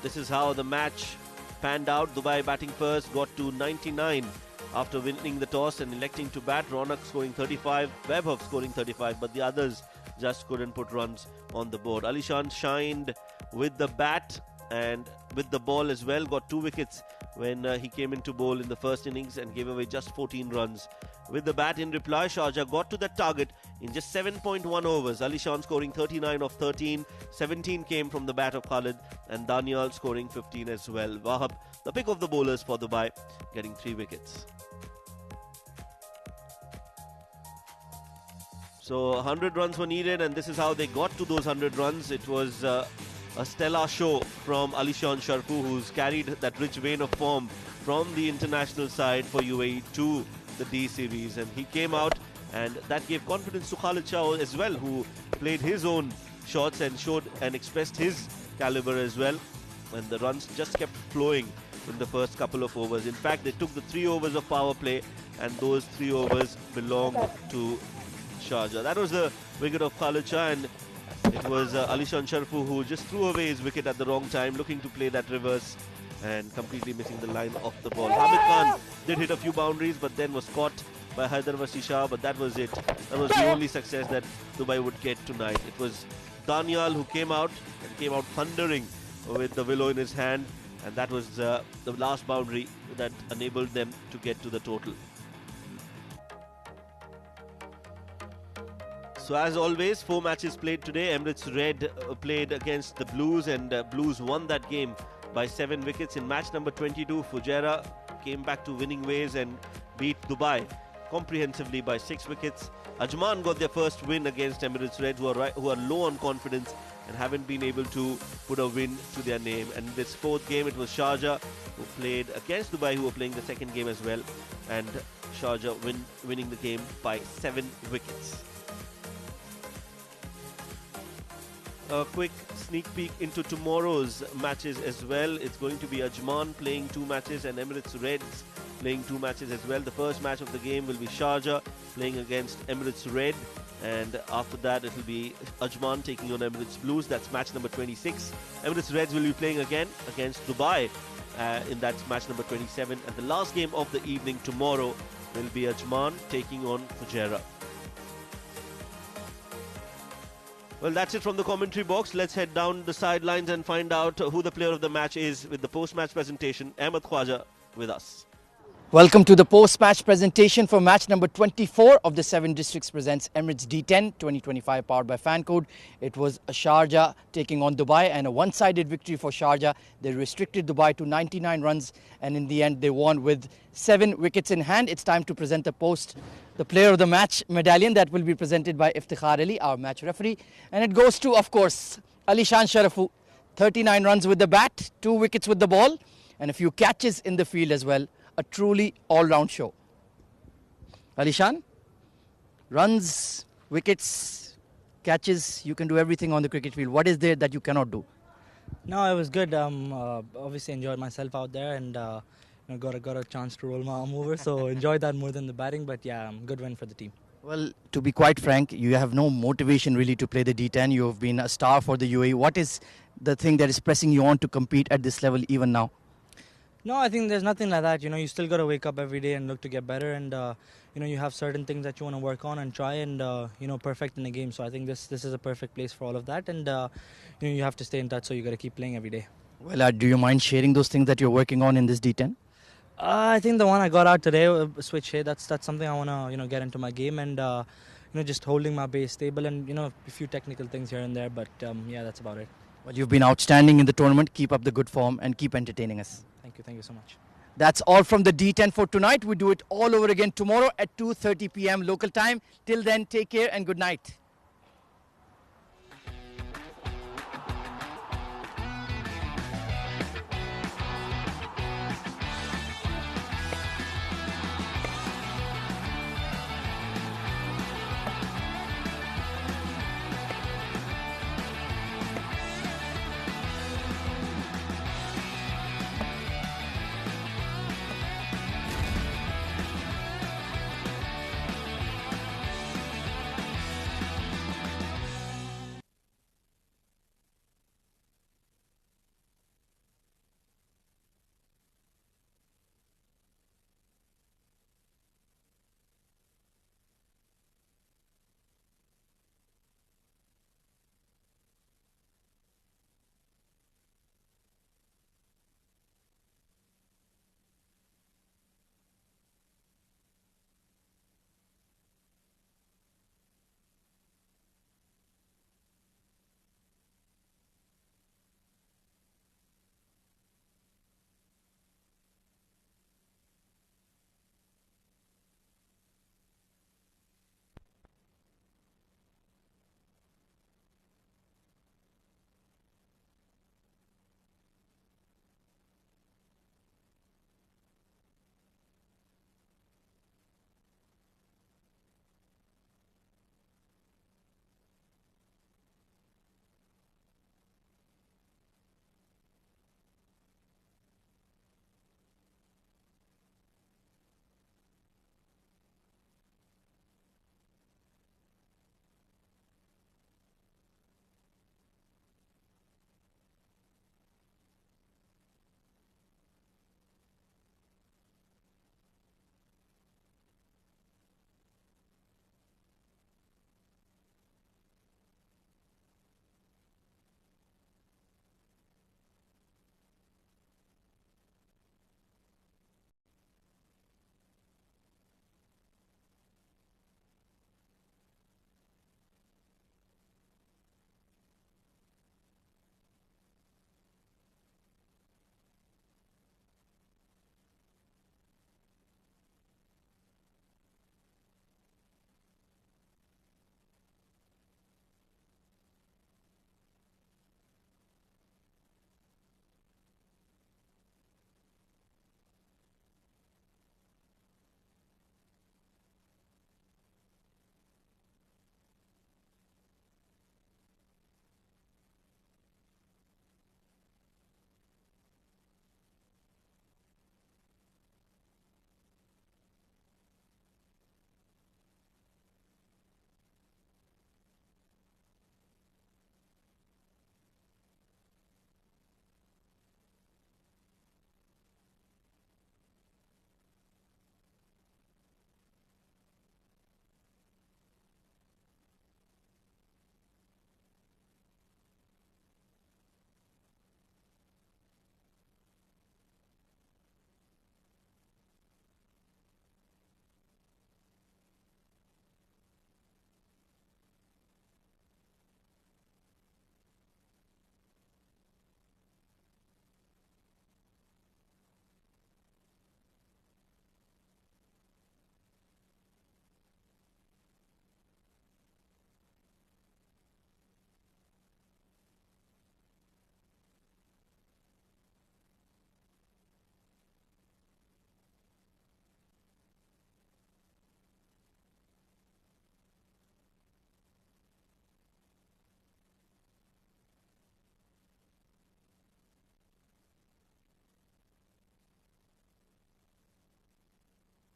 This is how the match panned out. Dubai batting first, got to 99 after winning the toss and electing to bat. Ronak scoring 35, Vaibhav scoring 35, but the others just couldn't put runs on the board. Alishan shined with the bat and with the ball as well. Got 2 wickets when he came into bowl in the first innings and gave away just 14 runs. With the bat in reply, Sharjah got to that target in just 7.1 overs. Alishan scoring 39 of 13. 17 came from the bat of Khalid, and Daniel scoring 15 as well. Wahab, the pick of the bowlers for Dubai, getting 3 wickets. So 100 runs were needed, and this is how they got to those 100 runs. It was a stellar show from Alishan Sharfu, who's carried that rich vein of form from the international side for UAE to the D series, and he came out, and that gave confidence to Khalid Shah as well, who played his own shots and showed and expressed his caliber as well, and the runs just kept flowing in the first couple of overs. In fact, they took the 3 overs of power play, and those 3 overs belonged to Sharjah. That was the wicket of Khalid Shah, and it was Alishan Sharfu who just threw away his wicket at the wrong time, looking to play that reverse and completely missing the line of the ball. Hamid Khan did hit a few boundaries, but then was caught by Haidarwasi Shah, but that was it. That was the only success that Dubai would get tonight. It was Daniel who came out thundering with the willow in his hand, and that was the last boundary that enabled them to get to the total. So as always, 4 matches played today. Emirates Red played against the Blues, and Blues won that game by 7 wickets. In match number 22, Fujairah came back to winning ways and beat Dubai comprehensively by 6 wickets. Ajman got their first win against Emirates Red, who are low on confidence and haven't been able to put a win to their name. And this 4th game, it was Sharjah who played against Dubai, who were playing the 2nd game as well, and Sharjah winning the game by 7 wickets. A quick sneak peek into tomorrow's matches as well. It's going to be Ajman playing 2 matches and Emirates Reds playing 2 matches as well. The first match of the game will be Sharjah playing against Emirates Red, and after that it will be Ajman taking on Emirates Blues. That's match number 26. Emirates Reds will be playing again against Dubai in that match number 27, and the last game of the evening tomorrow will be Ajman taking on Fujairah. Well, that's it from the commentary box. Let's head down the sidelines and find out who the player of the match is with the post-match presentation. Ahmed Khwaja with us. Welcome to the post-match presentation for match number 24 of the 7 Districts presents Emirates D10 2025 powered by Fancode. It was Sharjah taking on Dubai, and a one-sided victory for Sharjah. They restricted Dubai to 99 runs, and in the end they won with 7 wickets in hand. It's time to present the player of the match medallion that will be presented by Iftikhar Ali, our match referee, and it goes to, of course, Alishan Sharfu. 39 runs with the bat, 2 wickets with the ball, and a few catches in the field as well. A truly all-round show. Alishan, runs, wickets, catches, you can do everything on the cricket field. What is there that you cannot do? No, it was good. Obviously enjoyed myself out there, and got a chance to roll my arm over, so enjoyed that more than the batting. But yeah, good win for the team. Well, to be quite frank, you have no motivation really to play the D10. You have been a star for the UAE. What is the thing that is pressing you on to compete at this level even now? No, I think there's nothing like that. You still got to wake up every day and look to get better, and you have certain things that you want to work on and try and perfect in the game. So I think this is a perfect place for all of that, and you have to stay in touch. So you got to keep playing every day. Well, do you mind sharing those things that you're working on in this D10? I think the one I got out today, switch hit. That's something I want to get into my game, and just holding my base stable, and a few technical things here and there. But yeah, that's about it. Well, you've been outstanding in the tournament. Keep up the good form and keep entertaining us. Thank you so much. That's all from the D10 for tonight. We do it all over again tomorrow at 2:30 p.m. local time. Till then, take care and good night.